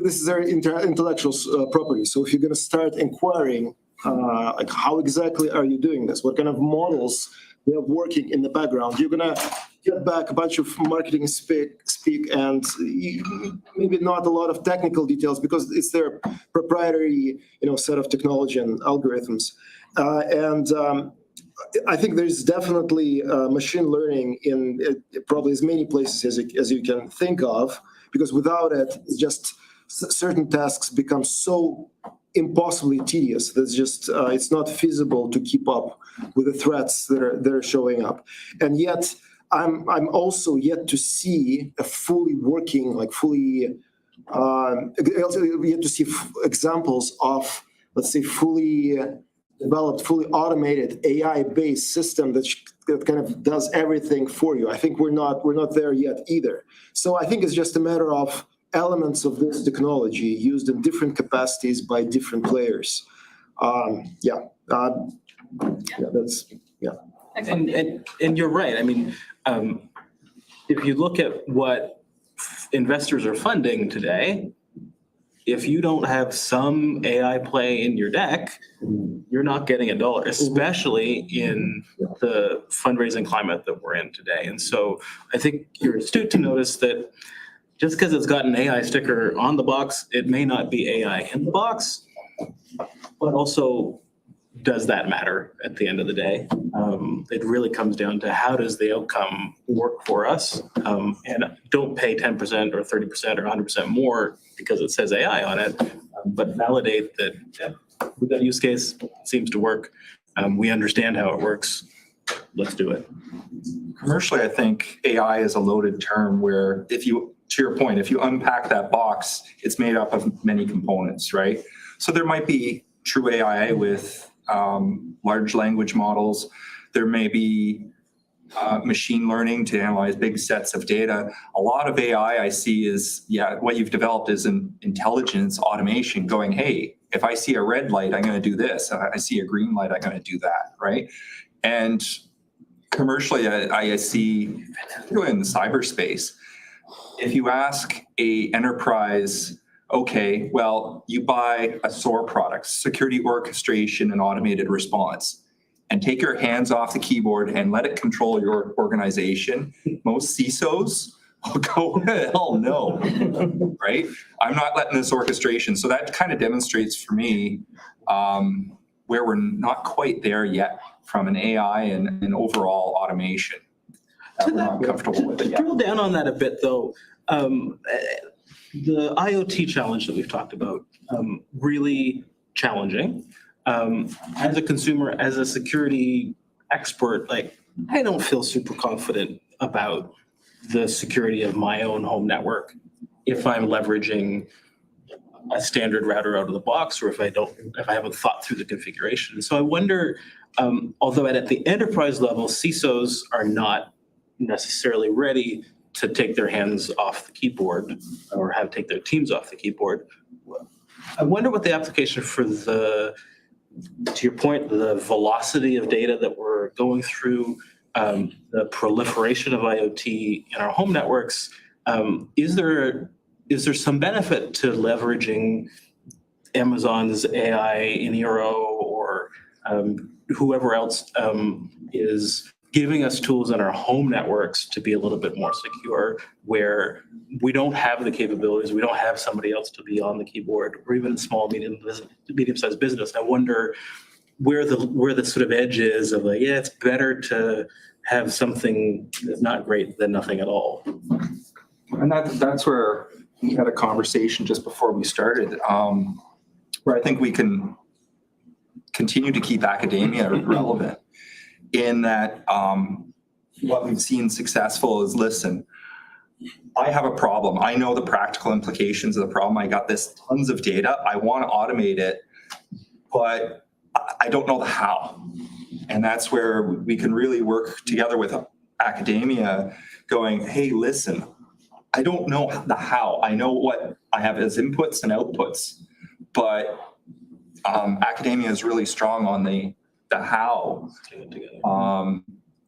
This is their intellectual property. So if you're going to start inquiring, like how exactly are you doing this? What kind of models they are working in the background? You're going to get back a bunch of marketing speak, and maybe not a lot of technical details because it's their proprietary, set of technology and algorithms, I think there's definitely machine learning in probably as many places as you can think of, because without it, it's just certain tasks become so impossibly tedious that's just it's not feasible to keep up with the threats that are showing up. And yet, I'm also yet to see a fully working, yet to see examples of, let's say, fully developed, fully automated AI-based system that kind of does everything for you. I think we're not there yet either. So I think it's just a matter of elements of this technology used in different capacities by different players. And you're right. I mean, if you look at what investors are funding today, if you don't have some AI play in your deck, you're not getting a dollar, especially in the fundraising climate that we're in today. And so I think you're astute to notice that just because it's got an AI sticker on the box, it may not be AI in the box, but also does that matter at the end of the day? It really comes down to how does the outcome work for us? And don't pay 10% or 30% or 100% more because it says AI on it, but validate that with that use case seems to work. We understand how it works. Let's do it. Commercially, I think AI is a loaded term where to your point, if you unpack that box, it's made up of many components, right? So there might be true AI with large language models. There may be machine learning to analyze big sets of data. A lot of AI I see is, what you've developed is an intelligence automation going, hey, if I see a red light, I'm going to do this. If I see a green light, I'm going to do that, right? And commercially, I see, particularly in the cyberspace, if you ask a enterprise, okay, well, you buy a SOAR product, security orchestration and automated response, and take your hands off the keyboard and let it control your organization, most CISOs will go, hell no, right? I'm not letting this orchestration. So that kind of demonstrates for me where we're not quite there yet from an AI and an overall automation. We're not comfortable with it To yet. drill down on that a bit, though, the IoT challenge that we've talked about, really challenging. As a consumer, as a security expert, like, I don't feel super confident about the security of my own home network if I'm leveraging a standard router out of the box, or if I haven't thought through the configuration. So I wonder, although at the enterprise level, CISOs are not necessarily ready to take their hands off the keyboard or take their teams off the keyboard. I wonder what the application for to your point, the velocity of data that we're going through, the proliferation of IoT in our home networks, is there some benefit to leveraging Amazon's AI in Eero or whoever else is giving us tools in our home networks to be a little bit more secure, where we don't have the capabilities, we don't have somebody else to be on the keyboard, or even small, medium-sized business. I wonder where the sort of edge is of like, yeah, it's better to have something that's not great than nothing at all. And that's where we had a conversation just before we started, where I think we can continue to keep academia relevant in that what we've seen successful is, listen, I have a problem. I know the practical implications of the problem. I got this tons of data. I want to automate it, but I don't know the how. And that's where we can really work together with academia going, hey, listen, I don't know the how. I know what I have as inputs and outputs, but academia is really strong on the how,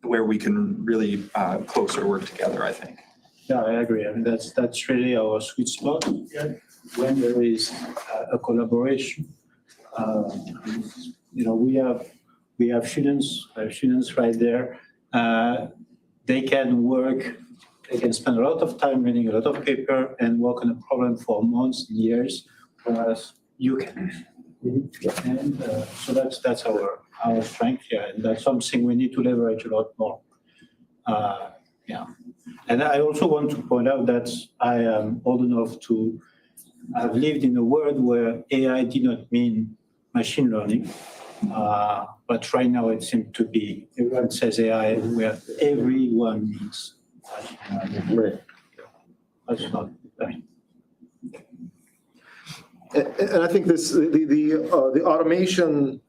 where we can really closer work together, I think. Yeah, I agree. I mean, that's really our sweet spot when there is a collaboration. We have students right there. They can work. They can spend a lot of time reading a lot of paper and work on a problem for months, years, whereas you can. And so that's our strength here, and that's something we need to leverage a lot more. And I also want to point out that I am old enough to have lived in a world where AI did not mean machine learning, but right now it seems to be. Everyone says AI, where everyone means machine learning. That's not. And I think the automation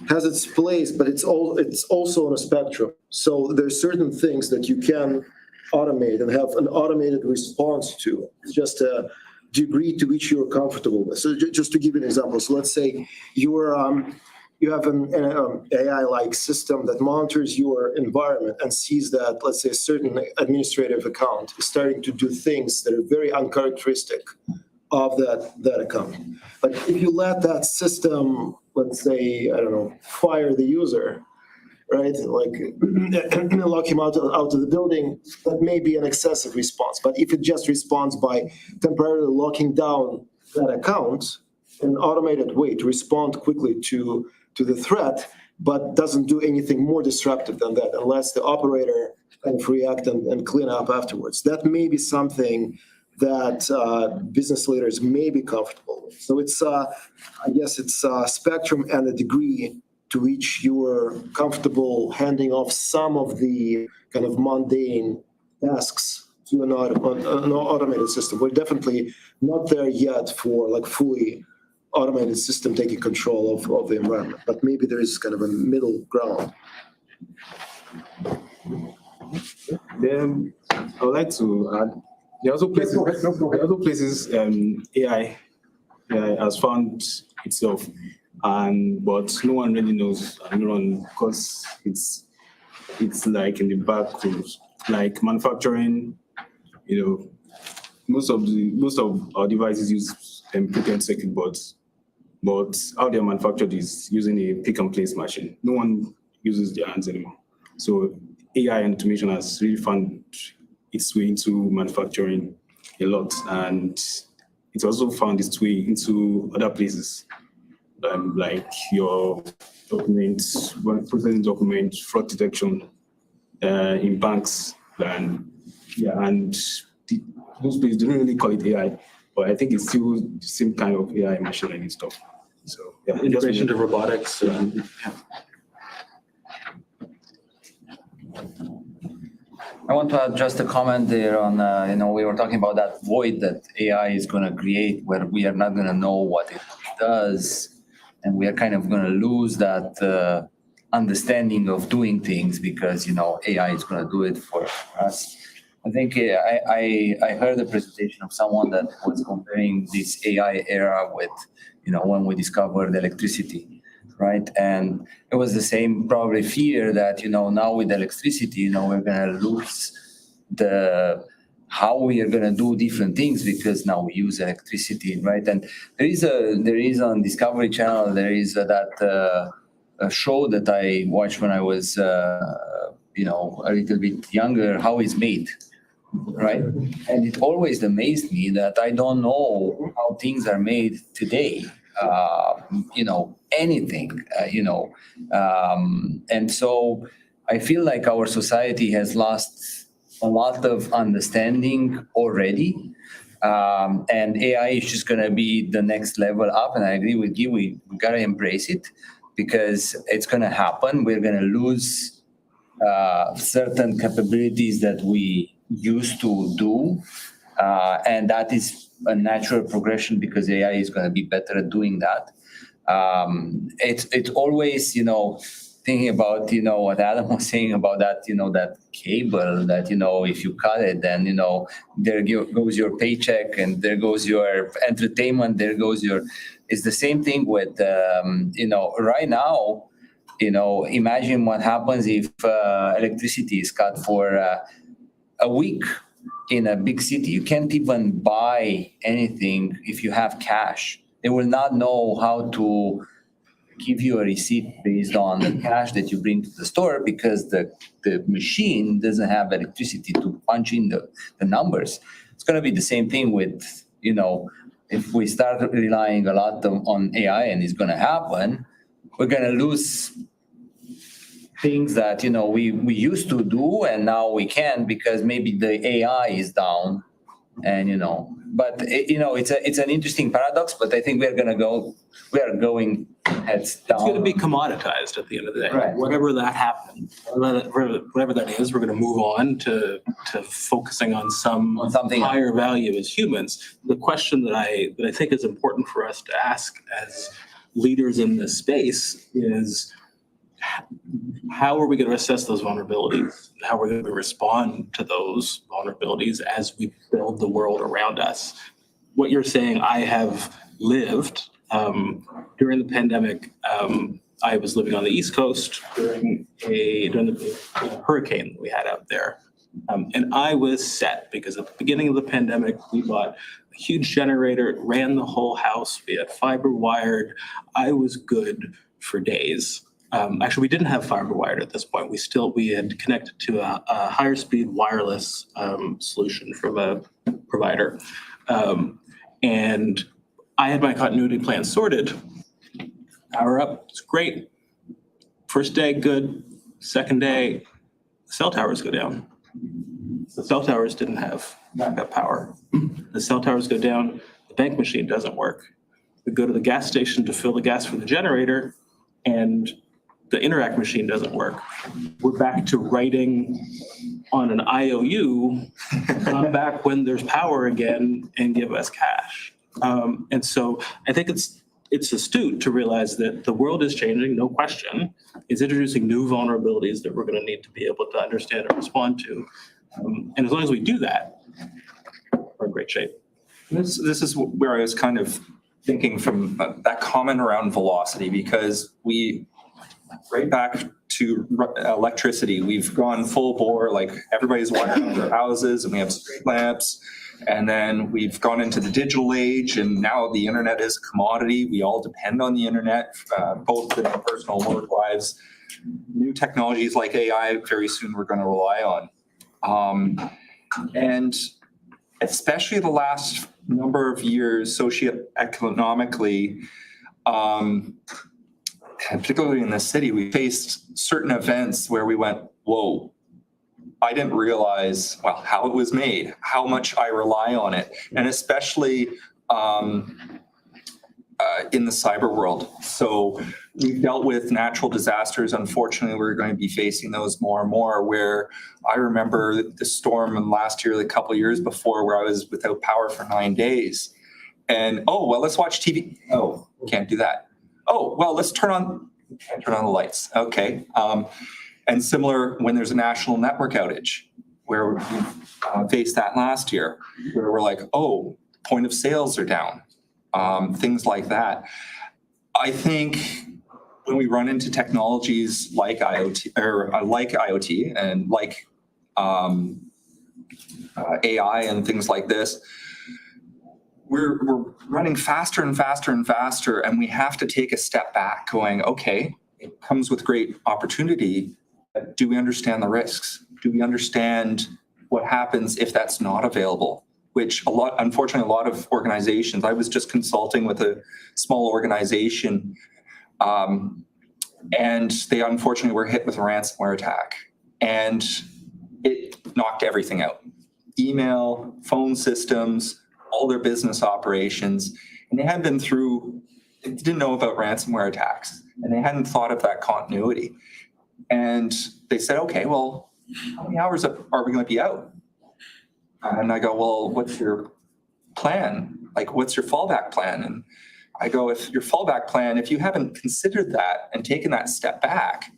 has its place, but it's also on a spectrum. So there's certain things that you can automate and have an automated response to. It's just a degree to which you're comfortable with. So just to give you an example, so let's say you have an AI-like system that monitors your environment and sees that, let's say, a certain administrative account is starting to do things that are very uncharacteristic of that account. But if you let that system, let's say, I don't know, fire the user, right? Like lock him out of the building, that may be an excessive response. But if it just responds by temporarily locking down that account in an automated way to respond quickly to the threat, but doesn't do anything more disruptive than that, unless the operator kind of react and clean up afterwards, that may be something that business leaders may be comfortable with. So it's, I guess it's a spectrum and a degree to which you're comfortable handing off some of the kind of mundane tasks to an automated system. We're definitely not there yet for like fully automated system taking control of the environment, but maybe there is kind of a middle ground. Then I would like to add, there are also places AI has found itself, but no one really knows, because it's it's like in the back rooms, like manufacturing, most of our devices use printed circuit boards, but how they're manufactured is using a pick and place machine. No one uses their hands anymore. So AI and automation has really found its way into manufacturing a lot, and it's also found its way into other places, like your documents, processing documents, fraud detection in banks, and those places don't really call it AI, but I think it's still the same kind of AI machine learning stuff. So yeah, Integration to robotics. I want to add just a comment there on, we were talking about that void that AI is going to create where we are not going to know what it does. And we are kind of going to lose that understanding of doing things because, AI is going to do it for us. I think I heard a presentation of someone that was comparing this AI era with, when we discovered electricity. Right. And it was the same probably fear that, now with electricity, we're going to lose how we are going to do different things because now we use electricity. Right. And there is on Discovery Channel, there is that a show that I watched when I was, a little bit younger, How It's Made. Right. And it always amazed me that I don't know how things are made today. Anything, and so I feel like our society has lost a lot of understanding already. And AI is just going to be the next level up. And I agree with you, we got to embrace it because it's going to happen. We're going to lose certain capabilities that we used to do. And that is a natural progression because AI is going to be better at doing that. It's always, thinking about, what Adam was saying about that, that cable that, if you cut it, then, there goes your paycheck and there goes your entertainment, it's the same thing with, right now, imagine what happens if electricity is cut for a week. In a big city, you can't even buy anything if you have cash. They will not know how to give you a receipt based on the cash that you bring to the store because the machine doesn't have electricity to punch in the numbers. It's going to be the same thing with, if we start relying a lot on AI and it's going to happen, we're going to lose things that we used to do and now we can't because maybe the AI is down and but it's an interesting paradox, but I think we are going heads down. It's going to be commoditized at the end of the day. Right. Whatever that happens, whatever that is, we're going to move on to focusing on something higher value as humans. The question that I think is important for us to ask as leaders in this space is, how are we going to assess those vulnerabilities? How are we going to respond to those vulnerabilities as we build the world around us? What you're saying, I have lived during the pandemic. I was living on the East Coast during the hurricane that we had out there. And I was set because at the beginning of the pandemic, we bought a huge generator, it ran the whole house. We had fiber wired. I was good for days. Actually, we didn't have fiber wired at this point. We had connected to a higher speed wireless solution from a provider. And I had my continuity plan sorted. Power up, it's great. First day, good. Second day, cell towers go down. The cell towers didn't have backup power. The cell towers go down, the bank machine doesn't work. We go to the gas station to fill the gas for the generator, and the Interact machine doesn't work. We're back to writing on an IOU, come back when there's power again and give us cash. And so I think it's astute to realize that the world is changing, no question. It's introducing new vulnerabilities that we're going to need to be able to understand and respond to. And as long as we do that, we're in great shape. This is where I was kind of thinking from that comment around velocity, because right back to electricity. We've gone full bore, like everybody's wiring up their houses and we have street lamps. And then we've gone into the digital age, and now the internet is a commodity. We all depend on the internet, both in our personal and work lives. New technologies like AI, very soon we're going to rely on. And especially the last number of years, socioeconomically, and particularly in the city, we faced certain events where we went, whoa, I didn't realize, well, how it was made, how much I rely on it, and especially in the cyber world. So we've dealt with natural disasters. Unfortunately, we're going to be facing those more and more, where I remember the storm last year, a couple of years before, where I was without power for 9 days. And, oh, well, let's watch TV. Oh, can't do that. Oh, well, let's turn on the lights. Okay. And similar when there's a national network outage, where we faced that last year, where we're like, oh, point of sales are down, things like that. I think when we run into technologies like IoT and like AI and things like this, we're running faster and faster and faster, and we have to take a step back going, okay, it comes with great opportunity. Do we understand the risks? Do we understand what happens if that's not available? Which unfortunately, a lot of organizations, I was just consulting with a small organization, and they unfortunately were hit with a ransomware attack, and it knocked everything out. Email, phone systems, all their business operations, and they didn't know about ransomware attacks, and they hadn't thought of that continuity. And they said, okay, well, how many hours are we going to be out? And I go, well, what's your plan? Like, what's your fallback plan? And I go, if your fallback plan, if you haven't considered that and taken that step back,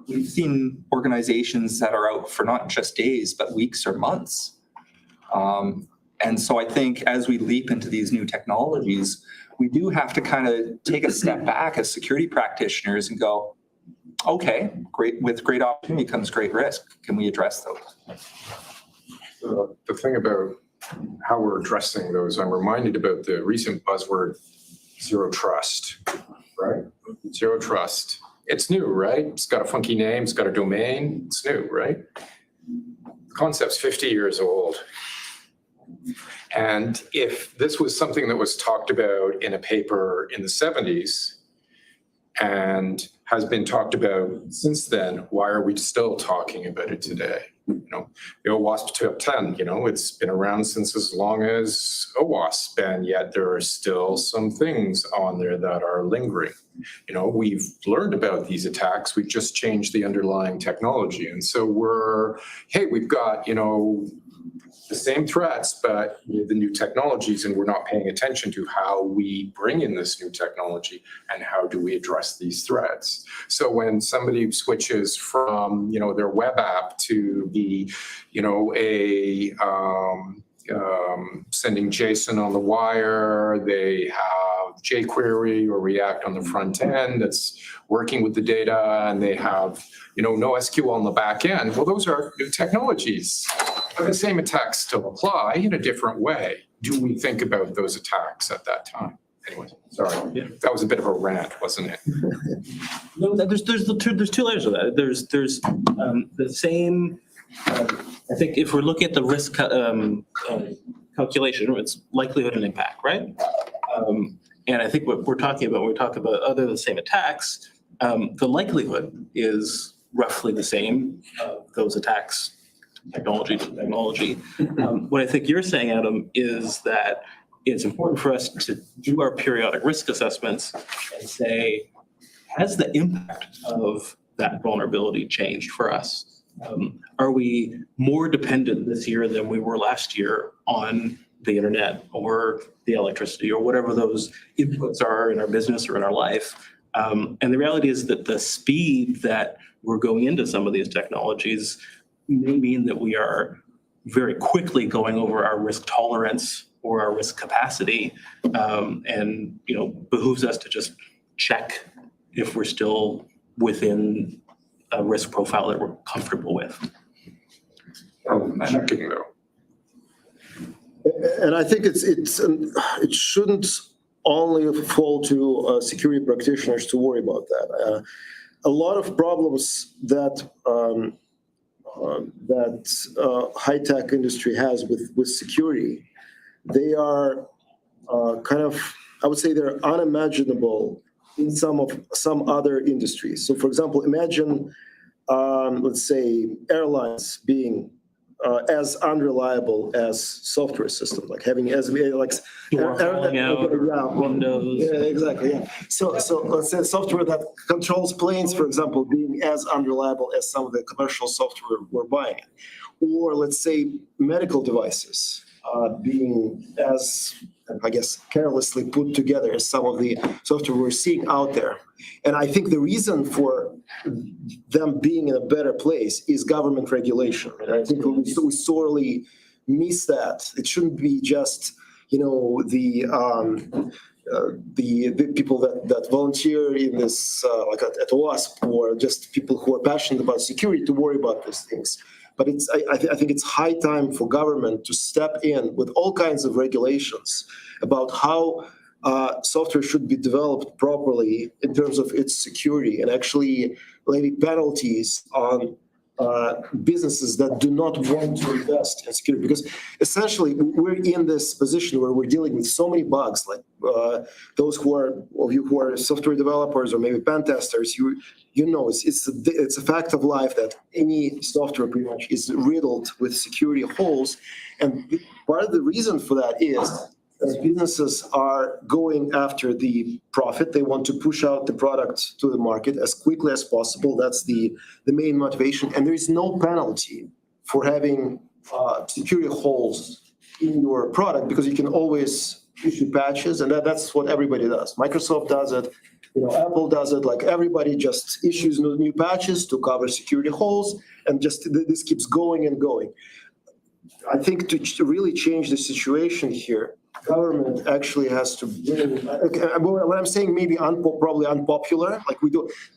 we've seen organizations that are out for not just days, but weeks or months. And so I think as we leap into these new technologies, we do have to kind of take a step back as security practitioners and go, okay, great. With great opportunity comes great risk. Can we address those? The thing about how we're addressing those, I'm reminded about the recent buzzword, zero trust, right? Zero trust. It's new, right? It's got a funky name. It's got a domain. It's new, right? The concept's 50 years old. And if this was something that was talked about in a paper in the 70s and has been talked about since then, why are we still talking about it today? You know, the OWASP Top 10, it's been around since as long as OWASP, and yet there are still some things on there that are lingering. We've learned about these attacks. We've just changed the underlying technology. And so we've got, the same threats, but the new technologies, and we're not paying attention to how we bring in this new technology and how do we address these threats. So when somebody switches from, their web app to be, sending JSON on the wire, they have jQuery or React on the front end that's working with the data, and they have, no SQL on the back end. Well, those are new technologies. But the same attacks still apply in a different way. Do we think about those attacks at that time? Anyway, sorry. Yeah. That was a bit of a rant, wasn't it? No, there's two layers of that. There's the same. I think if we're looking at the risk calculation, it's likelihood and impact, right? And I think what we're talking about when we talk about other than the same attacks, the likelihood is roughly the same. Those attacks. Technology to technology. What I think you're saying, Adam, is that it's important for us to do our periodic risk assessments and say, has the impact of that vulnerability changed for us? Are we more dependent this year than we were last year on the internet or the electricity or whatever those inputs are in our business or in our life? And the reality is that the speed that we're going into some of these technologies may mean that we are very quickly going over our risk tolerance or our risk capacity, and behooves us to just check if we're still within a risk profile that we're comfortable with. Checking though. And I think it shouldn't only fall to security practitioners to worry about that. A lot of problems that high-tech industry has with security, they are kind of, I would say they're unimaginable in some other industries. So for example, imagine, let's say, airlines being as unreliable as software systems, like having as like Falling out, windows. yeah, exactly. Yeah. So let's say software that controls planes, for example, being as unreliable as some of the commercial software we're buying, or let's say medical devices being as, I guess, carelessly put together as some of the software we're seeing out there. And I think the reason for them being in a better place is government regulation. And I think we sorely miss that. It shouldn't be just, the people that volunteer in this, like at OWASP, or just people who are passionate about security to worry about these things. But I think it's high time for government to step in with all kinds of regulations about how software should be developed properly in terms of its security, and actually levy penalties on businesses that do not want to invest in security. Because essentially we're in this position where we're dealing with so many bugs, like those who are software developers or maybe pen testers, it's a fact of life that any software pretty much is riddled with security holes. And part of the reason for that is as businesses are going after the profit, they want to push out the product to the market as quickly as possible. That's the main motivation. And there is no penalty for having security holes in your product, because you can always issue patches, and that's what everybody does. Microsoft does it, Apple does it. Like everybody just issues new patches to cover security holes, and just this keeps going and going. I think to really change the situation here, government actually has to bring, what I'm saying maybe probably unpopular, like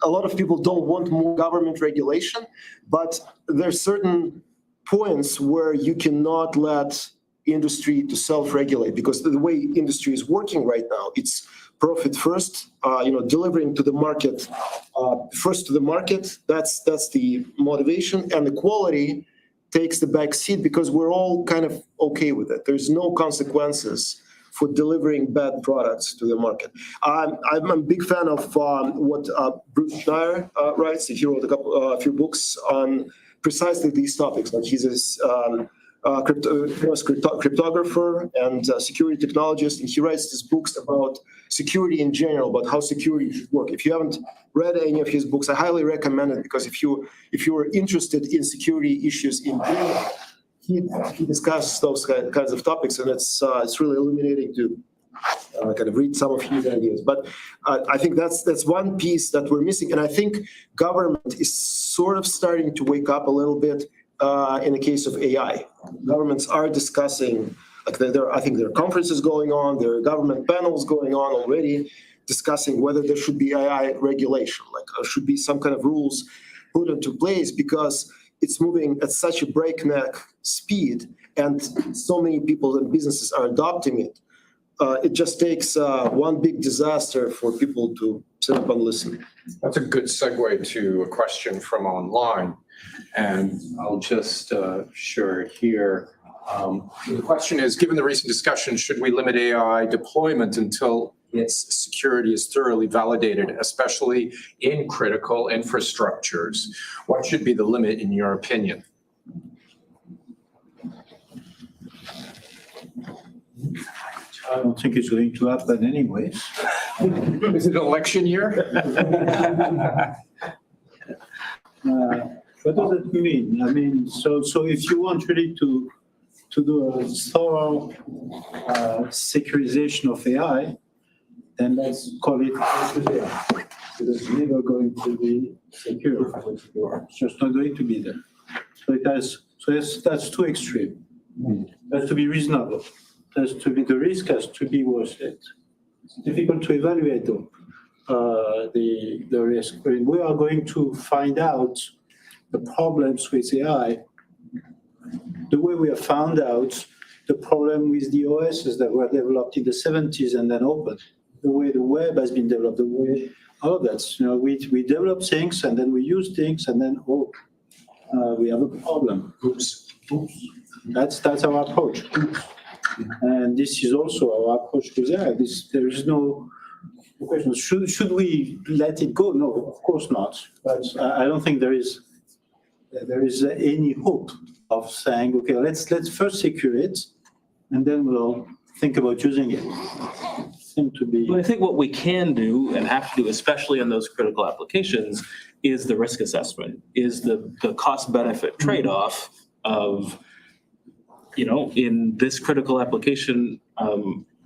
a lot of people don't want more government regulation, but there's certain points where you cannot let industry to self-regulate, because the way industry is working right now, it's profit first, delivering to the market, first to the market, that's the motivation, and the quality takes the back seat because we're all kind of okay with it. There's no consequences for delivering bad products to the market. I'm a big fan of what Bruce Schneier writes. He wrote a few books on precisely these topics. Like he's a cryptographer and security technologist, and he writes these books about security in general, about how security should work. If you haven't read any of his books, I highly recommend it, because if you are interested in security issues in general, he discusses those kinds of topics, and it's really illuminating to kind of read some of his ideas. But I think that's one piece that we're missing, and I think government is sort of starting to wake up a little bit in the case of AI. Governments are discussing, I think there are conferences going on, there are government panels going on already discussing whether there should be AI regulation, like should be some kind of rules put into place, because it's moving at such a breakneck speed, and so many people and businesses are adopting it. It just takes one big disaster for people to sit up and listen. That's a good segue to a question from online. And I'll just share it here. The question is, given the recent discussion, should we limit AI deployment until its security is thoroughly validated, especially in critical infrastructures? What should be the limit in your opinion? I don't think it's going to happen anyways. Is it election year? What does it mean? I mean, so if you want really to do a thorough securization of AI, then let's call it AI. It's never going to be secure. It's just not going to be there. That's too extreme. It has to be reasonable. The risk has to be worth it. It's difficult to evaluate though. the risk. I mean, we are going to find out the problems with AI the way we have found out the problem with the OSs that were developed in the 70s and then opened, the way the web has been developed, the way all of that. You know, we develop things and then we use things and then, we have a problem. Oops. That's our approach. And this is also our approach to AI. There is no question. Should we let it go? No, of course not. But I don't think there is any hope of saying, okay, let's first secure it, and then we'll think about using it. Seem to be. But I think what we can do and have to do, especially in those critical applications, is the risk assessment, is the cost-benefit trade-off of, you know, in this critical application,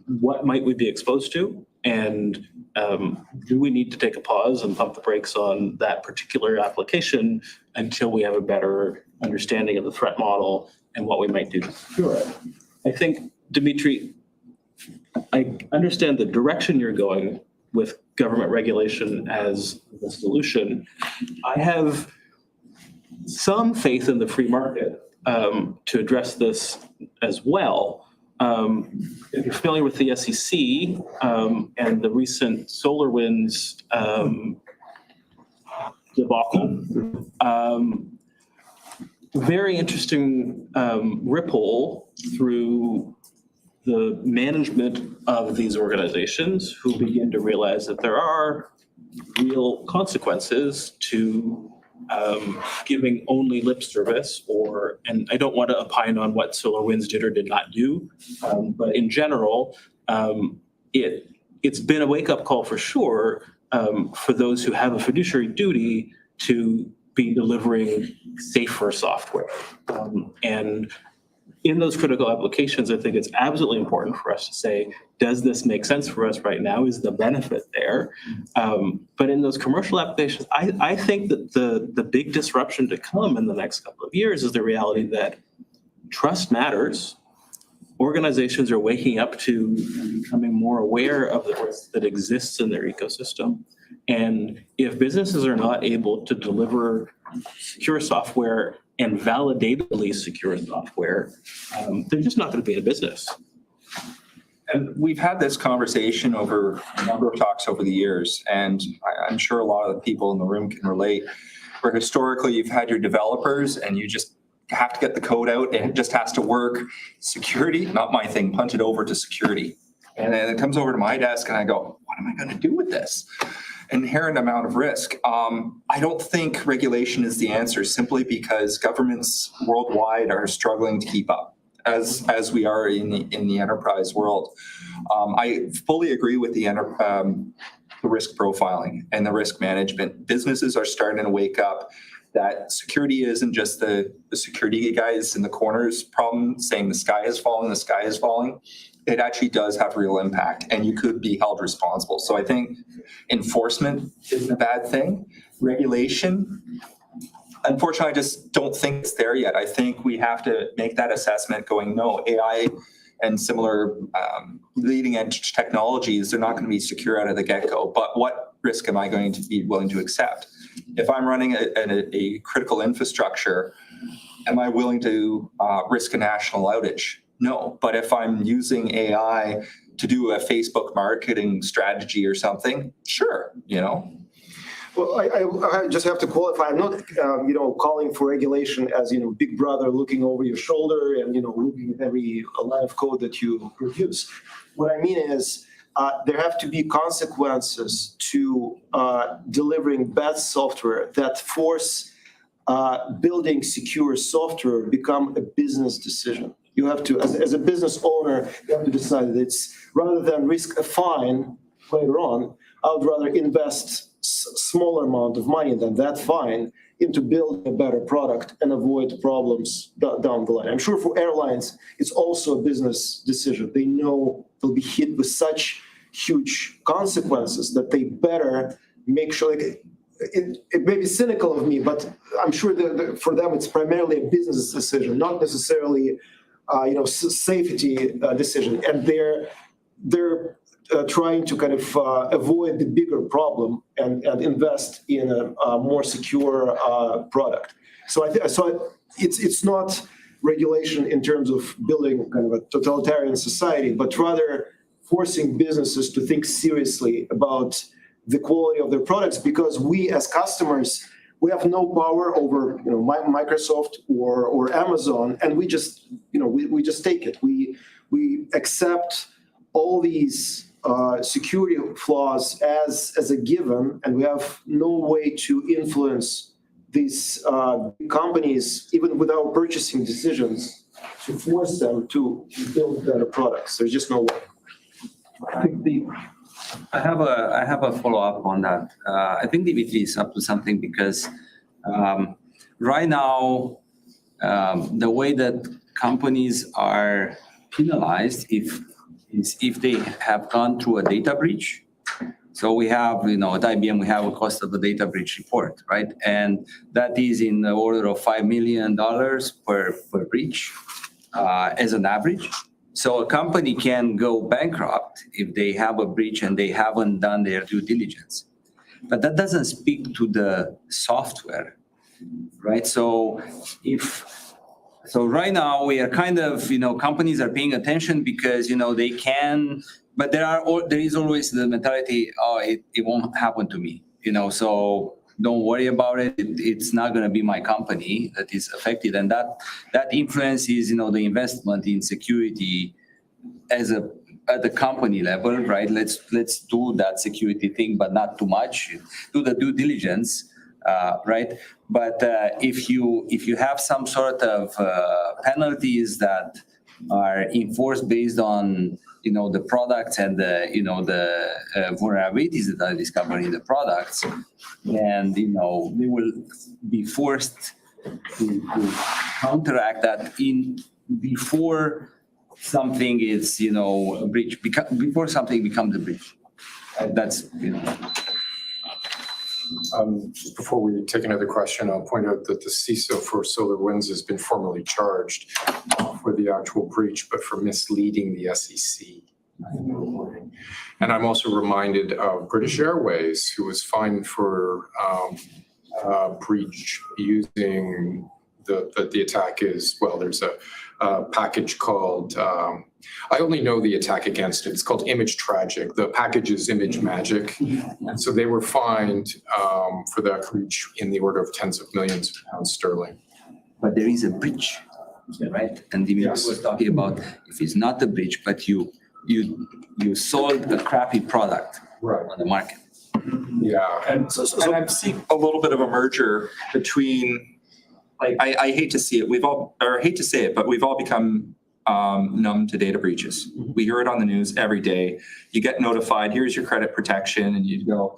what might we be exposed to? And do we need to take a pause and pump the brakes on that particular application until we have a better understanding of the threat model and what we might do? Sure. I think, Dimitri, I understand the direction you're going with government regulation as the solution. I have some faith in the free market to address this as well. If you're familiar with the SEC and the recent SolarWinds debacle, very interesting ripple through the management of these organizations who begin to realize that there are real consequences to giving only lip service, and I don't want to opine on what SolarWinds did or did not do, but in general, it's been a wake-up call for sure for those who have a fiduciary duty to be delivering safer software. And in those critical applications, I think it's absolutely important for us to say, does this make sense for us right now? Is the benefit there? But in those commercial applications, I think that the big disruption to come in the next couple of years is the reality that trust matters. Organizations are waking up to becoming more aware of the risk that exists in their ecosystem. And if businesses are not able to deliver secure software and validatedly secure software, they're just not going to be in a business. And we've had this conversation over a number of talks over the years, and I'm sure a lot of the people in the room can relate, where historically you've had your developers and you just have to get the code out and it just has to work. Security, not my thing, punt it over to security. And then it comes over to my desk and I go, what am I going to do with this? Inherent amount of risk. I don't think regulation is the answer simply because governments worldwide are struggling to keep up as we are in the enterprise world. I fully agree with the risk profiling and the risk management. Businesses are starting to wake up that security isn't just the security guys in the corners problem saying the sky is falling. It actually does have real impact and you could be held responsible. So I think enforcement isn't a bad thing. Regulation, unfortunately, I just don't think it's there yet. I think we have to make that assessment going, no, AI and similar leading edge technologies, they're not going to be secure out of the get-go. But what risk am I going to be willing to accept? If I'm running a critical infrastructure, am I willing to risk a national outage? No, but if I'm using AI to do a Facebook marketing strategy or something, sure, you know. Well, I just have to qualify. I'm not, calling for regulation as, big brother looking over your shoulder and, looking at every line of code that you produce. What I mean is there have to be consequences to delivering bad software that force building secure software become a business decision. You have to, as a business owner, you have to decide that it's rather than risk a fine later on, I would rather invest smaller amount of money than that fine into building a better product and avoid problems down the line. I'm sure for airlines, it's also a business decision. They know they'll be hit with such huge consequences that they better make sure, it may be cynical of me, but I'm sure that for them, it's primarily a business decision, not necessarily, safety decision. And their trying to kind of avoid the bigger problem and invest in a more secure product. So it's not regulation in terms of building kind of a totalitarian society, but rather forcing businesses to think seriously about the quality of their products, because we as customers, we have no power over Microsoft or Amazon, and we just we just take it. We accept all these security flaws as a given, and we have no way to influence these companies, even with our purchasing decisions, to force them to build better products. There's just no way. I have a follow-up on that. I think the VT is up to something because right now, the way that companies are penalized if they have gone through a data breach. So we have, at IBM, we have a cost of a data breach report, right? And that is in the order of $5 million per breach as an average. So a company can go bankrupt if they have a breach and they haven't done their due diligence. But that doesn't speak to the software, right? So right now we are kind of, companies are paying attention because, they can, but there is always the mentality, it won't happen to me, so don't worry about it. It's not going to be my company that is affected. And that influences, the investment in security at the company level, right? Let's do that security thing, but not too much. Do the due diligence, right? But if you have some sort of penalties that are enforced based on the products and the vulnerabilities that are discovered in the products, and they will be forced to counteract that before something is a breach, before something becomes a breach. That's Just before we take another question, I'll point out that the CISO for SolarWinds has been formally charged for the actual breach, but for misleading the SEC. And I'm also reminded of British Airways, who was fined for breach using the attack is, well, there's a package called, I only know the attack against it. It's called Image Tragic. The package is Image Magic. And so they were fined for that breach in the order of tens of millions of pounds sterling. But there is a breach, right? And Dimitri was talking about if it's not a breach, but you sold a crappy product on the market. Yeah. And I'm seeing a little bit of a merger between, I hate to see it, hate to say it, but we've all become numb to data breaches. We hear it on the news every day. You get notified, here's your credit protection, and you go,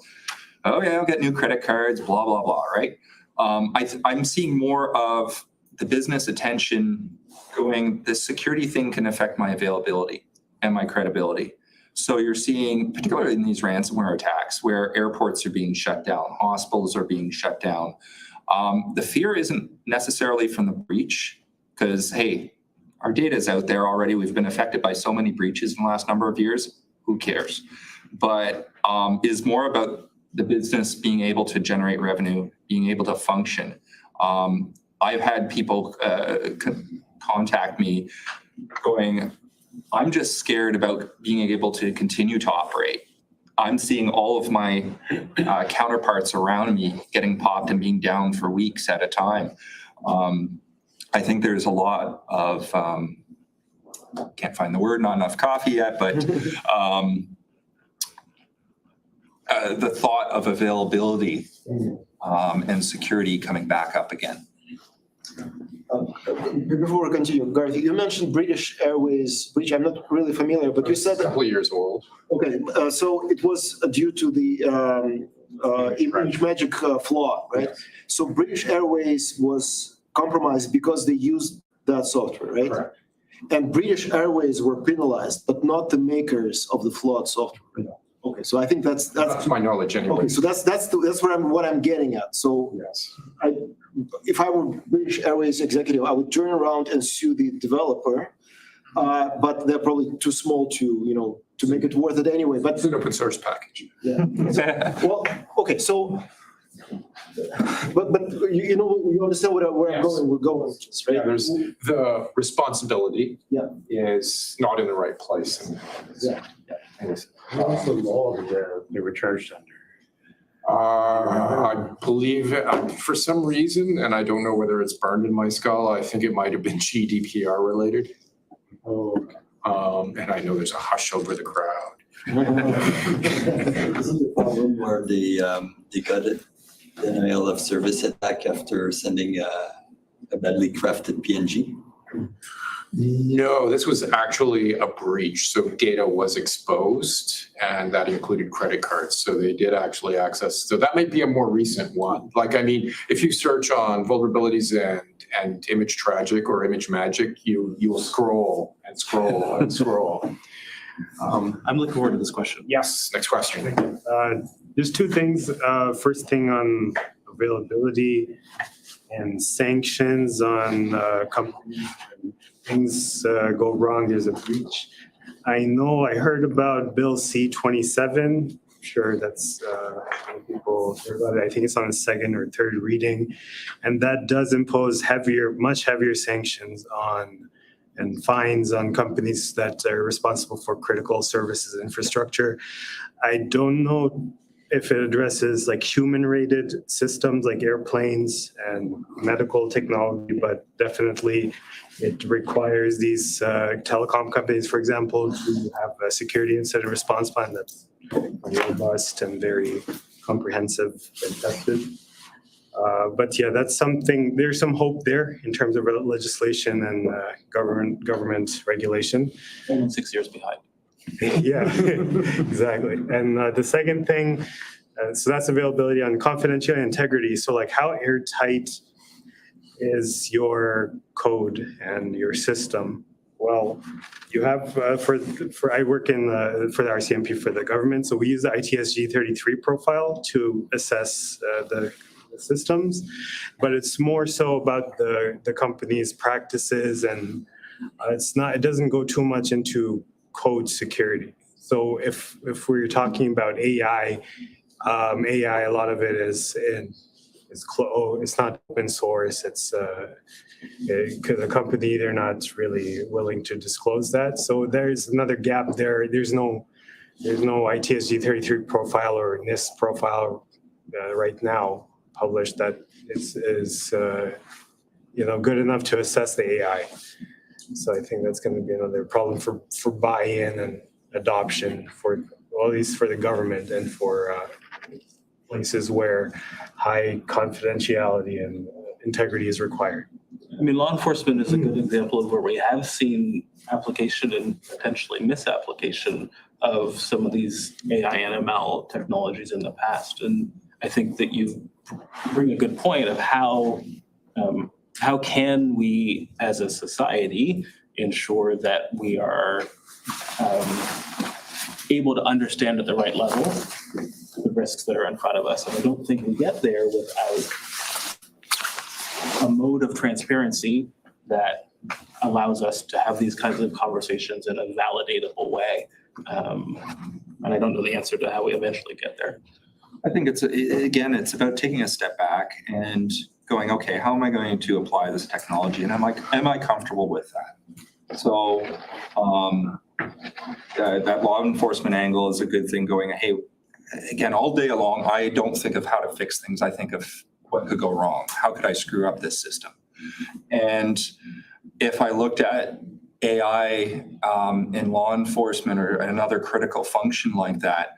oh yeah, I'll get new credit cards, blah, blah, blah, right? I'm seeing more of the business attention going, the security thing can affect my availability and my credibility. So you're seeing, particularly in these ransomware attacks, where airports are being shut down, hospitals are being shut down. The fear isn't necessarily from the breach, because, hey, our data is out there already. We've been affected by so many breaches in the last number of years. Who cares? But is more about the business being able to generate revenue, being able to function. I've had people contact me going, I'm just scared about being able to continue to operate. I'm seeing all of my counterparts around me getting popped and being down for weeks at a time. I think there's a lot of, can't find the word, not enough coffee yet, but the thought of availability and security coming back up again. Before we continue, Garth, you mentioned British Airways breach. I'm not really familiar, but you said a couple of years old. Okay, so it was due to the Image Magic flaw, right? Yes. So British Airways was compromised because they used that software, right? Correct. And British Airways were penalized, but not the makers of the flawed software. Okay, so I think that's That's my knowledge anyway. okay. So that's what I'm getting at. So Yes. if I were British Airways executive, I would turn around and sue the developer but they're probably too small to make it worth it anyway. But It's an open source package. well, okay, so, but you understand where I'm going. We're going with this, right? Yeah, there's the responsibility Yeah. is not in the right place. Yeah. What's the law they were charged under? I believe, for some reason, and I don't know whether it's burned in my skull, I think it might have been GDPR related. Oh, And I know there's a hush over the crowd. Isn't the problem where they got it, denial of service attack after sending a badly crafted PNG? No, this was actually a breach. So data was exposed and that included credit cards. So they did actually access. So that might be a more recent one. Like, I mean, if you search on vulnerabilities and image tragic or image magic, you will scroll and scroll and scroll. I'm looking forward to this question. Yes, next question. There's two things. First thing on availability and sanctions on companies. Things go wrong, there's a breach. I heard about Bill C-27. I'm sure that's people heard about it. I think it's on the second or third reading. And that does impose much heavier sanctions and fines on companies that are responsible for critical services infrastructure. I don't know if it addresses like human-rated systems like airplanes and medical technology, but definitely it requires these telecom companies, for example, to have a security incident response plan that's robust and very comprehensive and tested. But yeah, that's something, there's some hope there in terms of legislation and government regulation. Only 6 years behind. Yeah, exactly. And the second thing, so that's availability on confidentiality and integrity. So like how airtight is your code and your system? Well, you have, I work for the RCMP for the government. So we use the ITSG 33 profile to assess the systems, but it's more so about the company's practices, and it doesn't go too much into code security. So if we're talking about AI, a lot of it is it's not open source. It's because the company, they're not really willing to disclose that. So there's another gap there. There's no ITSG 33 profile or NIST profile right now published that is good enough to assess the AI. So I think that's going to be another problem for buy-in and adoption at least for the government and for places where high confidentiality and integrity is required. I mean, law enforcement is a good example of where we have seen application and potentially misapplication of some of these AI and ML technologies in the past. And I think that you bring a good point of how can we as a society ensure that we are able to understand at the right level the risks that are in front of us. And I don't think we get there without a mode of transparency that allows us to have these kinds of conversations in a validatable way. And I don't know the answer to how we eventually get there. I think it's about taking a step back and going, okay, how am I going to apply this technology? And am I comfortable with that? So that law enforcement angle is a good thing going, hey, again, all day long, I don't think of how to fix things. I think of what could go wrong. How could I screw up this system? And if I looked at AI in law enforcement or another critical function like that,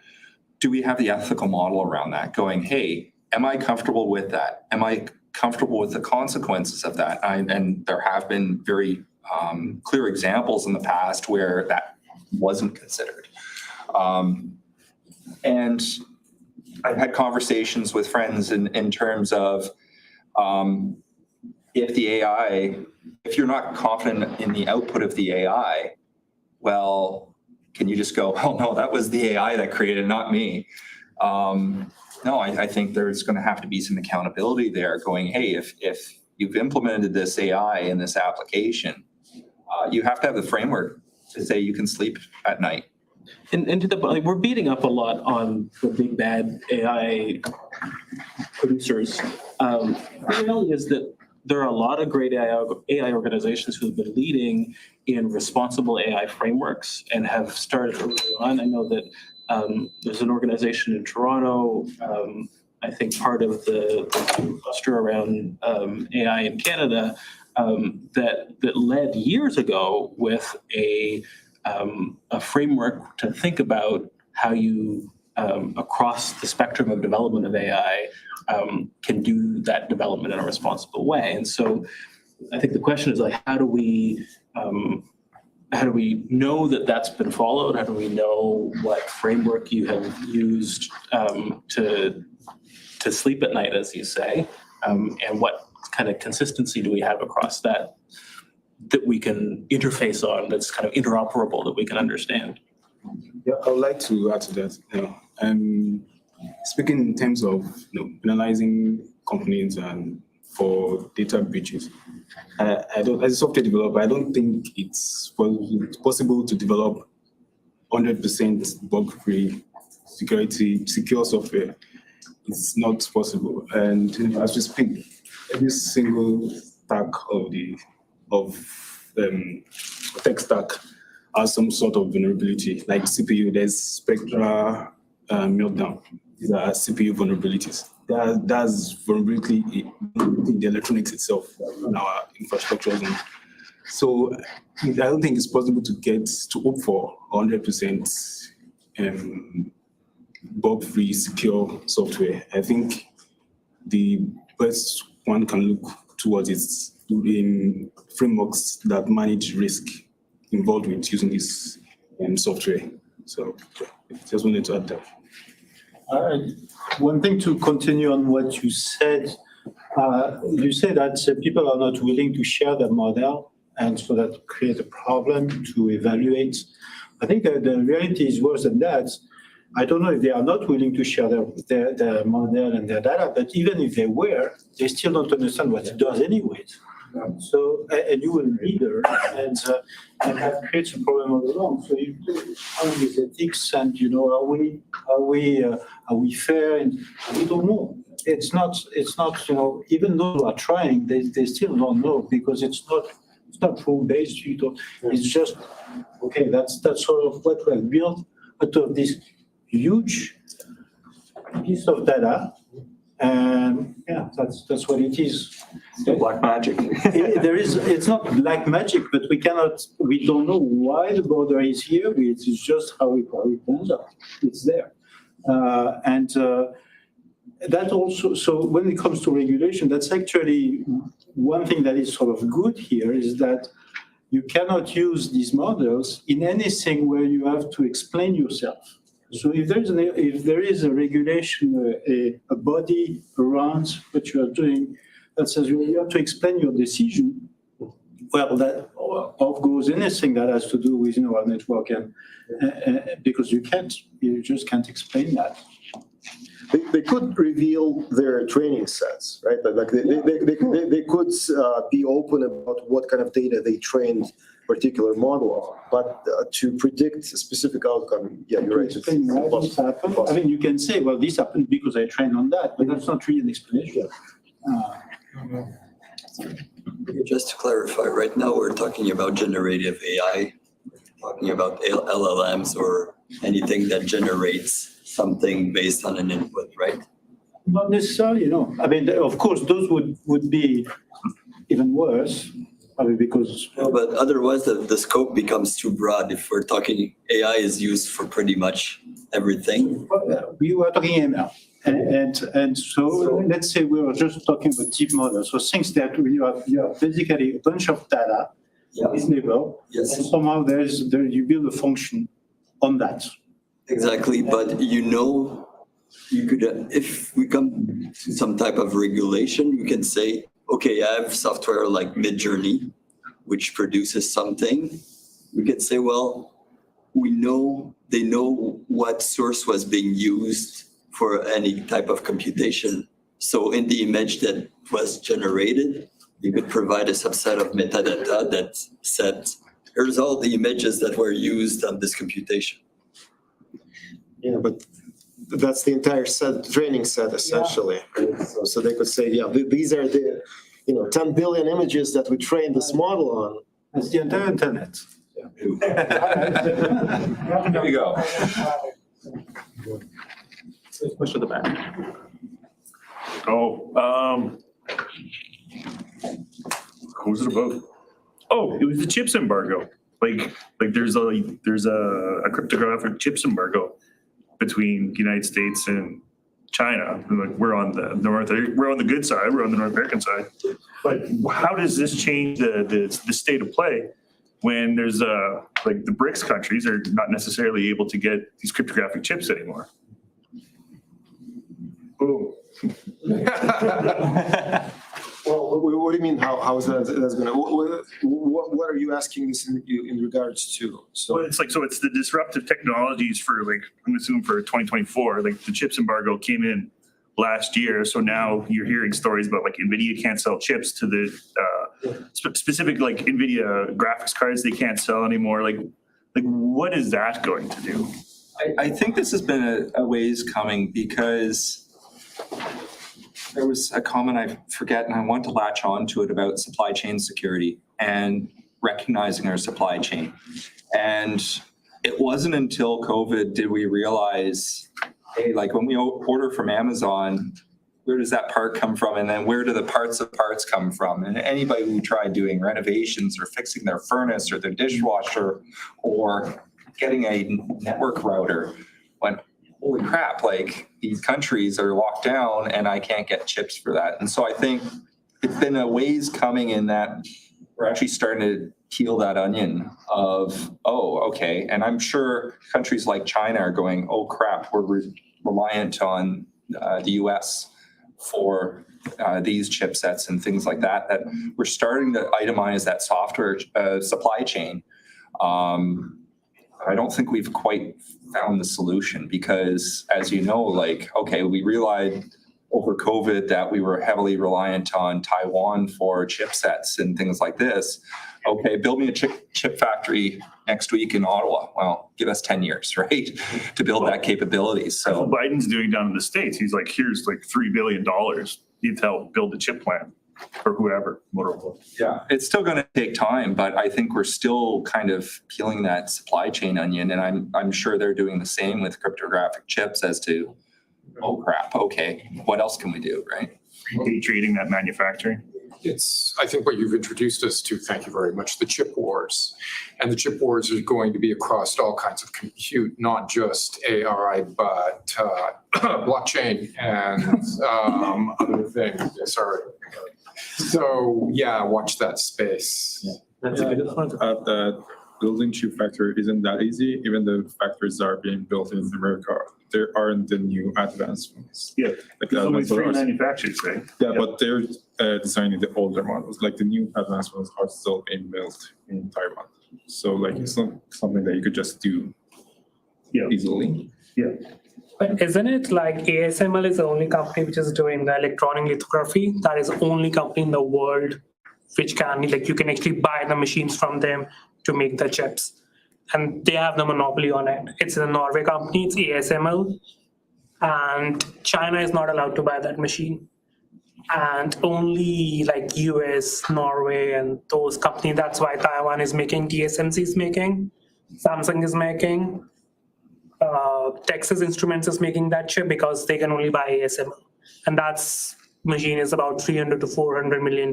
do we have the ethical model around that going, hey, am I comfortable with that? Am I comfortable with the consequences of that? And there have been very clear examples in the past where that wasn't considered. And I've had conversations with friends in terms of if you're not confident in the output of the AI, well, can you just go, oh no, that was the AI that created, not me. No, I think there's going to have to be some accountability there going, hey, if you've implemented this AI in this application, You have to have the framework to say you can sleep at night. And to the, like, we're beating up a lot on the big bad AI producers. The reality is that there are a lot of great AI organizations who have been leading in responsible AI frameworks and have started early on. I know that there's an organization in Toronto, I think part of the cluster around AI in Canada, that led years ago with a framework to think about how you, across the spectrum of development of AI, can do that development in a responsible way. And so I think the question is, like, how do we know that that's been followed? How do we know what framework you have used to sleep at night, as you say, and what kind of consistency do we have across that we can interface on, that's kind of interoperable, that we can understand? Yeah, I would like to add to that. Speaking in terms of penalizing companies and for data breaches, I don't, as a software developer, I don't think it's possible to develop 100% bug-free secure software. It's not possible. And as we speak, every single stack of tech stack has some sort of vulnerability. Like CPU, there's Spectra meltdown. These are CPU vulnerabilities. That's vulnerability in the electronics itself, in our infrastructure. So I don't think it's possible to hope for 100% bug-free, secure software. I think the best one can look towards is in frameworks that manage risk involved with using this software. So just wanted to add that. One thing to continue on what you said that people are not willing to share their model, and so that creates a problem to evaluate. I think the reality is worse than that. I don't know if they are not willing to share their model and their data, but even if they were, they still don't understand what it does anyways. So, and you will either, and that creates a problem all along. So you do with ethics, and are we fair? And we don't know. It's not. Even those who are trying, they still don't know, because it's not rule based. It's just okay. That's sort of what we have built out of this huge piece of data. And yeah, that's what it is. Black magic. It's not black magic, but we don't know why the border is here. It's just how it turns out. It's there. That also, so when it comes to regulation, that's actually one thing that is sort of good here, is that you cannot use these models in anything where you have to explain yourself. So if there is a regulation, a body around what you are doing that says you have to explain your decision, well, that goes anything that has to do with our network, and because you just can't explain that. They could reveal their training sets, right? Like they could be open about what kind of data they trained particular model on, but to predict a specific outcome, yeah, you're right. Explain why this happened. I mean, you can say, well, this happened because I trained on that, but that's not really an explanation. Just to clarify, right now we're talking about generative AI, talking about LLMs or anything that generates something based on an input, right? Not necessarily, no. I mean, of course, those would be even worse. I mean, because... No, but otherwise the scope becomes too broad if we're talking AI is used for pretty much everything. We were talking ML. And so let's say we were just talking about deep models. So things that you have basically a bunch of data at this level, Yes. and somehow you build a function on that. Exactly, but you could, if we come to some type of regulation, you can say, okay, I have software like Midjourney, which produces something. We could say, well, they know what source was being used for any type of computation. So in the image that was generated, you could provide a subset of metadata that said, here's all the images that were used on this computation. Yeah, but that's the entire training set essentially. Right? So they could say, yeah, these are the 10 billion images that we trained this model on. It's the entire internet. There you go. Push to the back. What was it about? Oh, it was the chips embargo. Like there's a cryptographic chips embargo between the United States and China. Like we're on the good side, we're on the North American side. But how does this change the state of play when there's like the BRICS countries are not necessarily able to get these cryptographic chips anymore? Boom. Well, what do you mean? How is that's going to? What are you asking this in regards to? Well, it's the disruptive technologies for I'm assuming for 2024. Like the chips embargo came in last year, so now you're hearing stories about NVIDIA can't sell chips to the specific NVIDIA graphics cards they can't sell anymore. Like what is that going to do? I think this has been a ways coming because there was a comment I forget, and I want to latch on to it about supply chain security and recognizing our supply chain. And it wasn't until COVID did we realize, hey, when we order from Amazon, where does that part come from? And then where do the parts of parts come from? And anybody who tried doing renovations or fixing their furnace or their dishwasher or getting a network router went, holy crap, these countries are locked down and I can't get chips for that. And so I think it's been a ways coming in that we're actually starting to peel that onion of, oh, okay. And I'm sure countries like China are going, oh crap, we're reliant on the US for these chipsets and things like that, that we're starting to itemize that software supply chain. I don't think we've quite found the solution because, as you know, okay, we realized over COVID that we were heavily reliant on Taiwan for chipsets and things like this. Okay, build me a chip factory next week in Ottawa. Well, give us 10 years, right, to build that capability. So what Biden's doing down in the States, he's like, here's $3 billion. You to help build the chip plant or whoever. Yeah, it's still going to take time, but I think we're still kind of peeling that supply chain onion, and I'm sure they're doing the same with cryptographic chips as to, oh crap, okay, what else can we do, right? Repatriating that manufacturing. It's, I think what you've introduced us to, thank you very much, the chip wars. And the chip wars are going to be across all kinds of compute, not just AI, but blockchain and other things. Sorry. So yeah, watch that space. That's a good point. That building chip factory isn't that easy, even the factories that are being built in America. There aren't the new advanced ones. Yeah, there's only advanced 3 ones. manufacturers, right? Yeah, but they're designing the older models. The new advanced ones are still being built in Taiwan. So it's not something that you could just do easily. Yeah. But isn't it ASML is the only company which is doing the electronic lithography? That is the only company in the world which can, you can actually buy the machines from them to make the chips. And they have the monopoly on it. It's a Norway company, it's ASML. And China is not allowed to buy that machine. And only US, Norway, and those companies, that's why Taiwan is making, TSMC is making, Samsung is making, Texas Instruments is making that chip because they can only buy ASML. And that's machine is about $300 to $400 million.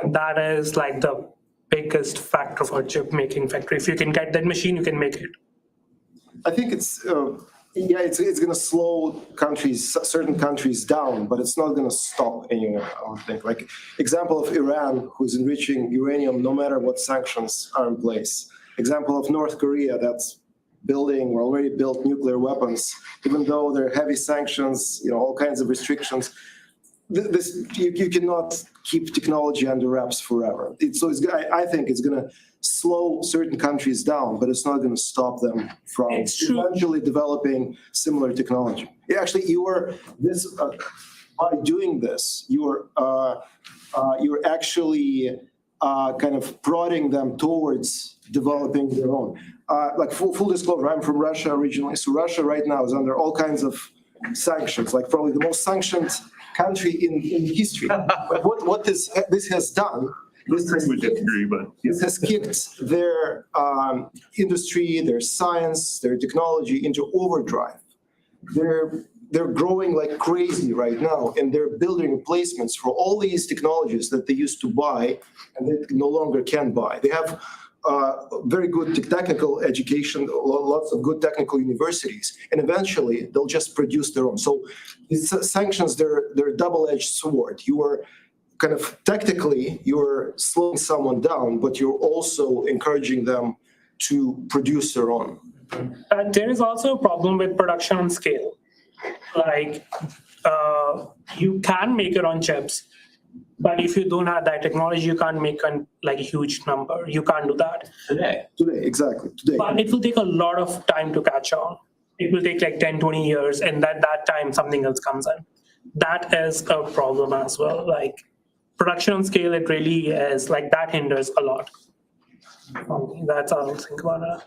And that is the biggest factor for chip making factory. If you can get that machine, you can make it. I think it's it's going to slow certain countries down, but it's not going to stop anyone. I don't think. Example of Iran, who's enriching uranium no matter what sanctions are in place. Example of North Korea that's building or already built nuclear weapons, even though there are heavy sanctions, all kinds of restrictions. You cannot keep technology under wraps forever. I think it's going to slow certain countries down, but it's not going to stop them from eventually developing similar technology. Actually, by doing this, you're actually kind of prodding them towards developing their own. Like full disclosure, I'm from Russia originally. So Russia right now is under all kinds of sanctions, like probably the most sanctioned country in history. But what this has done, this has kicked their industry, their science, their technology into overdrive. They're growing like crazy right now, and they're building replacements for all these technologies that they used to buy and they no longer can buy. They have very good technical education, lots of good technical universities, and eventually they'll just produce their own. So these sanctions, they're a double-edged sword. You are kind of technically, you're slowing someone down, but you're also encouraging them to produce their own. There is also a problem with production on scale. Like, you can make it on chips, but if you don't have that technology, you can't make a huge number. You can't do that. Today. Today, exactly, today. But it will take a lot of time to catch on. It will take like 10, 20 years, and that time something else comes in. That is a problem as well. Like, production on scale, it really is, like, that hinders a lot. That's how I think about it.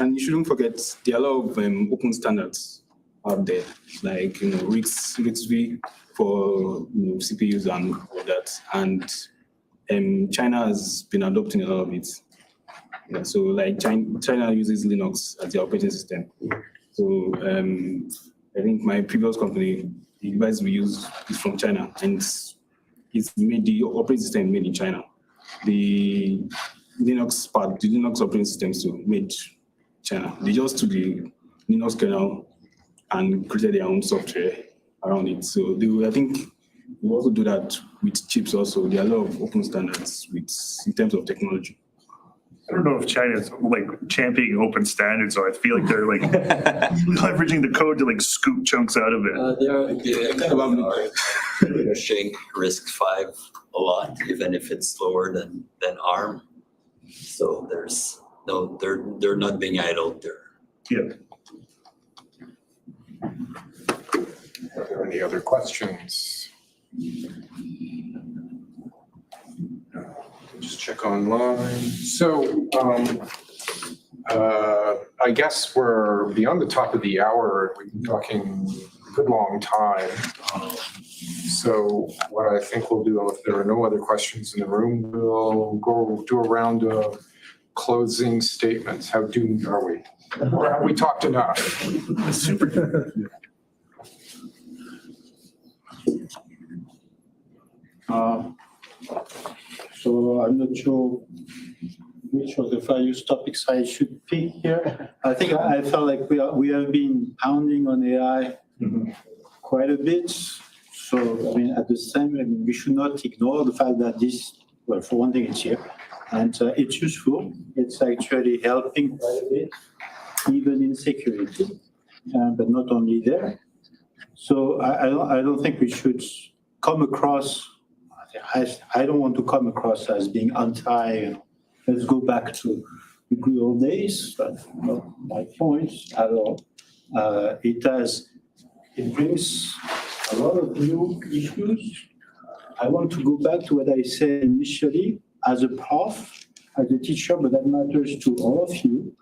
And you shouldn't forget, there are a lot of open standards out there, like RISC-V for CPUs and all that. And China has been adopting a lot of it. Yeah, so like China uses Linux as their operating system. So I think my previous company, the device we use is from China, and it's made, the operating system made in China. The Linux operating system too made China. They just took the Linux kernel and created their own software around it. So I think we also do that with chips also. There are a lot of open standards in terms of technology. I don't know if China's like championing open standards, so I feel like they're like leveraging the code to like scoop chunks out of it. They're pushing RISC-V a lot, even if it's slower than ARM. So they're not being idled there. Yeah. Are there any other questions? Just check online. So I guess we're beyond the top of the hour. We've been talking a good long time. So what I think we'll do, if there are no other questions in the room, we'll go do a round of closing statements. How doomed are we? Or have we talked enough? Super good. So I'm not sure which of the various topics I should pick here. I think I felt like we have been pounding on AI quite a bit. So I mean, at the same time, we should not ignore the fact that this, well, for one thing, it's here, and it's useful. It's actually helping quite a bit, even in security, but not only there. So I don't think we should come across. I don't want to come across as being anti. Let's go back to the good old days. That's not my point at all. It brings a lot of new issues. I want to go back to what I said initially as a prof, as a teacher, but that matters to all of you.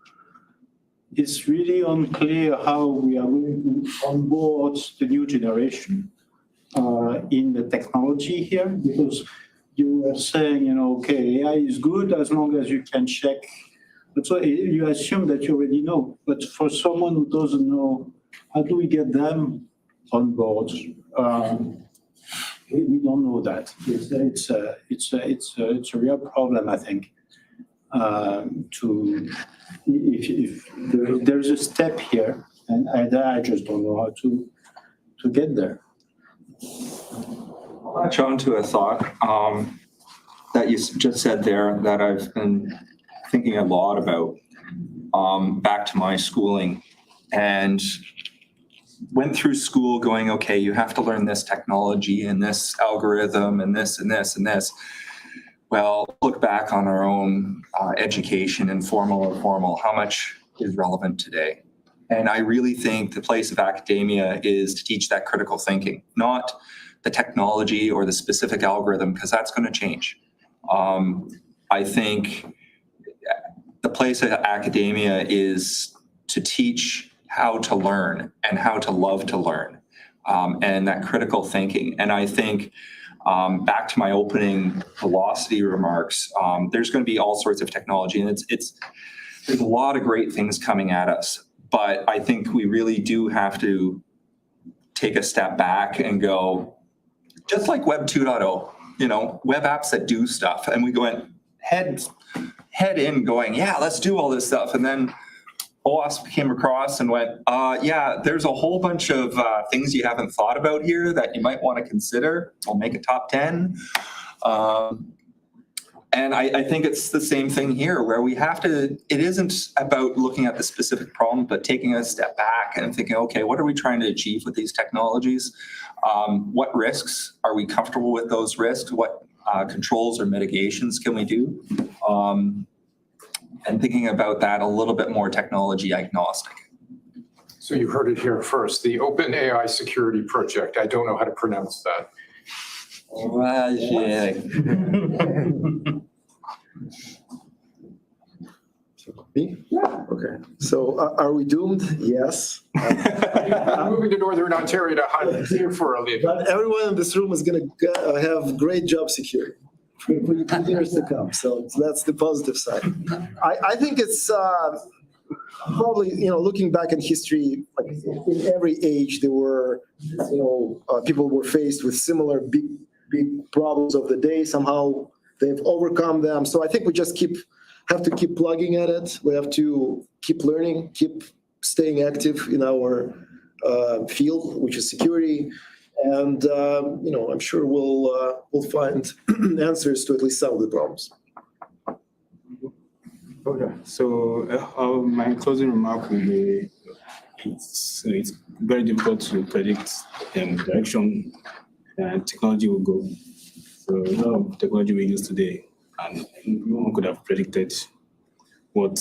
It's really unclear how we are going to onboard the new generation in the technology here, because you were saying, okay, AI is good as long as you can check. But so you assume that you already know. But for someone who doesn't know, how do we get them on board? We don't know that. It's a real problem, I think. If there's a step here, and I just don't know how to get there. I'll latch on to a thought that you just said there that I've been thinking a lot about back to my schooling, and went through school going, okay, you have to learn this technology and this algorithm and this and this and this. Well, look back on our own education, informal or formal, how much is relevant today? And I really think the place of academia is to teach that critical thinking, not the technology or the specific algorithm, because that's going to change. I think the place of academia is to teach how to learn and how to love to learn, and that critical thinking. And I think back to my opening velocity remarks, there's going to be all sorts of technology, and there's a lot of great things coming at us. But I think we really do have to take a step back and go, just like Web 2.0, web apps that do stuff. And we go in head in going, yeah, let's do all this stuff. And then OWASP came across and went, yeah, there's a whole bunch of things you haven't thought about here that you might want to consider. We'll make a top 10. And I think it's the same thing here, where we have to, it isn't about looking at the specific problem, but taking a step back and thinking, okay, what are we trying to achieve with these technologies? What risks are we comfortable with those risks? What controls or mitigations can we do? And thinking about that a little bit more technology agnostic. So you heard it here first, the Open AI Security Project. I don't know how to pronounce that. Well, yeah. Me? Yeah. Okay. So are we doomed? Yes. I'm moving to Northern Ontario to hunt here for a living. But everyone in this room is going to have great job security for years to come. So that's the positive side. I think it's probably, looking back in history, like in every age, there were, people were faced with similar big problems of the day. Somehow they've overcome them. So I think we just have to keep plugging at it. We have to keep learning, keep staying active in our field, which is security. And, I'm sure we'll find answers to at least some of the problems. Okay, so my closing remark will be, it's very difficult to predict the direction technology will go. So a lot of technology we use today, and no one could have predicted what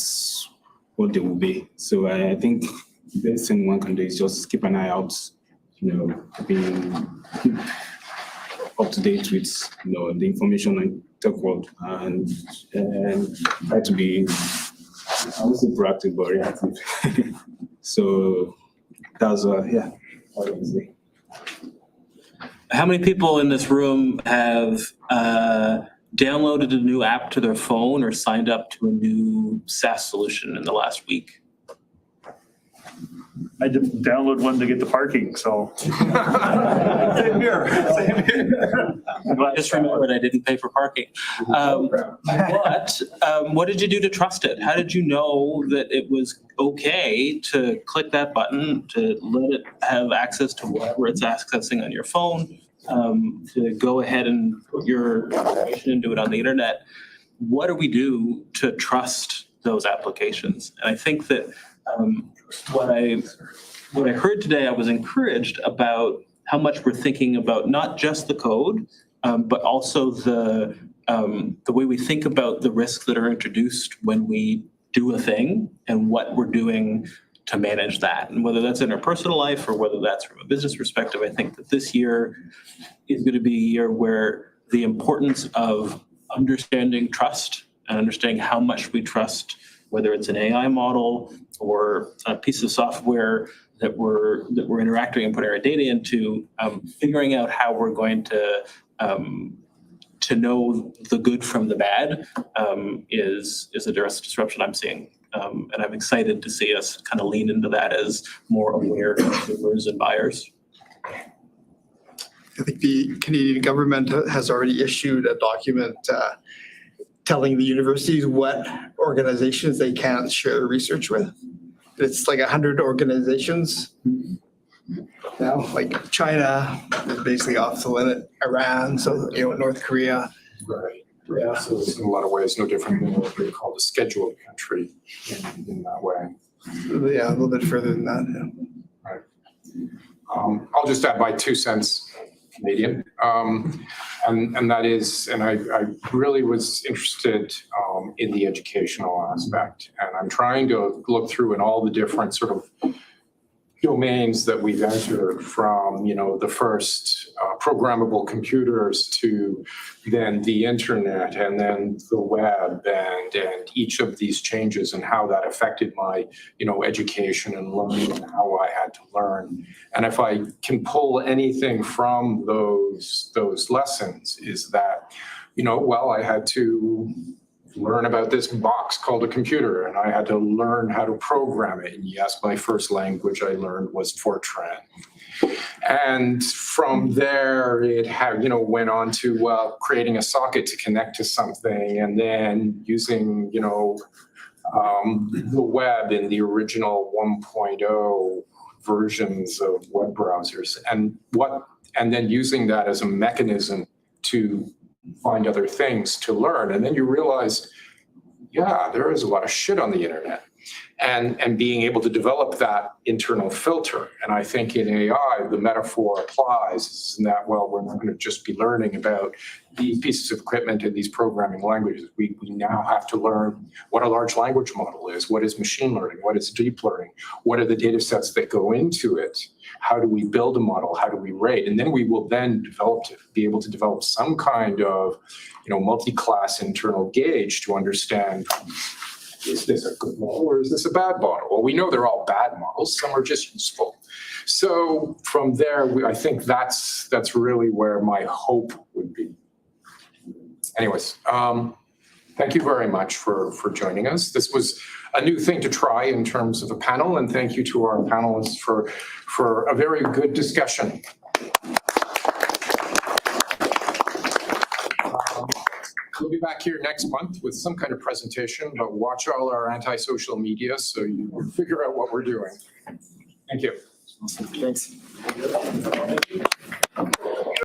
they will be. So I think the best thing one can do is just keep an eye out, keep up to date with the information on tech world, and try to be, I won't say proactive, but reactive. So that's what I would say. How many people in this room have downloaded a new app to their phone or signed up to a new SaaS solution in the last week? I just download one to get the parking, so. Same here. I just remembered I didn't pay for parking. But what did you do to trust it? How did you know that it was okay to click that button, to let it have access to whatever it's accessing on your phone, to go ahead and put your information into it on the internet? What do we do to trust those applications? And I think that what I heard today, I was encouraged about how much we're thinking about not just the code, but also the way we think about the risks that are introduced when we do a thing and what we're doing to manage that. And whether that's in our personal life or whether that's from a business perspective, I think that this year is going to be a year where the importance of understanding trust and understanding how much we trust, whether it's an AI model or a piece of software that we're interacting and putting our data into, figuring out how we're going to know the good from the bad is a disruption I'm seeing. And I'm excited to see us kind of lean into that as more aware consumers and buyers. I think the Canadian government has already issued a document telling the universities what organizations they can't share research with. It's like 100 organizations now, like China is basically off the limit, Iran, so North Korea. Right. Yeah. So it's in a lot of ways no different than what we call the scheduled country in that way. Yeah, a little bit further than that. Yeah. Right. I'll just add my 2 cents Canadian. And that is, and I really was interested in the educational aspect. And I'm trying to look through in all the different sort of domains that we've entered from, the first programmable computers to then the internet and then the web and each of these changes and how that affected my, education and learning and how I had to learn. And if I can pull anything from those lessons is that, I had to learn about this box called a computer, and I had to learn how to program it. And yes, my first language I learned was Fortran. And from there, it went on to creating a socket to connect to something, and then using, the web in the original 1.0 versions of web browsers, and then using that as a mechanism to find other things to learn. And then you realize, there is a lot of shit on the internet, and being able to develop that internal filter. And I think in AI, the metaphor applies in that, we're not going to just be learning about these pieces of equipment and these programming languages. We now have to learn what a large language model is, what is machine learning, what is deep learning, what are the data sets that go into it, how do we build a model, how do we rate, and then we will then be able to develop some kind of multi-class internal gauge to understand, is this a good model or is this a bad model? Well, we know they're all bad models. Some are just useful. So from there, I think that's really where my hope would be. Anyways, thank you very much for joining us. This was a new thing to try in terms of a panel, and thank you to our panelists for a very good discussion. We'll be back here next month with some kind of presentation, but watch all our anti-social media so you can figure out what we're doing. Thank you. Thanks.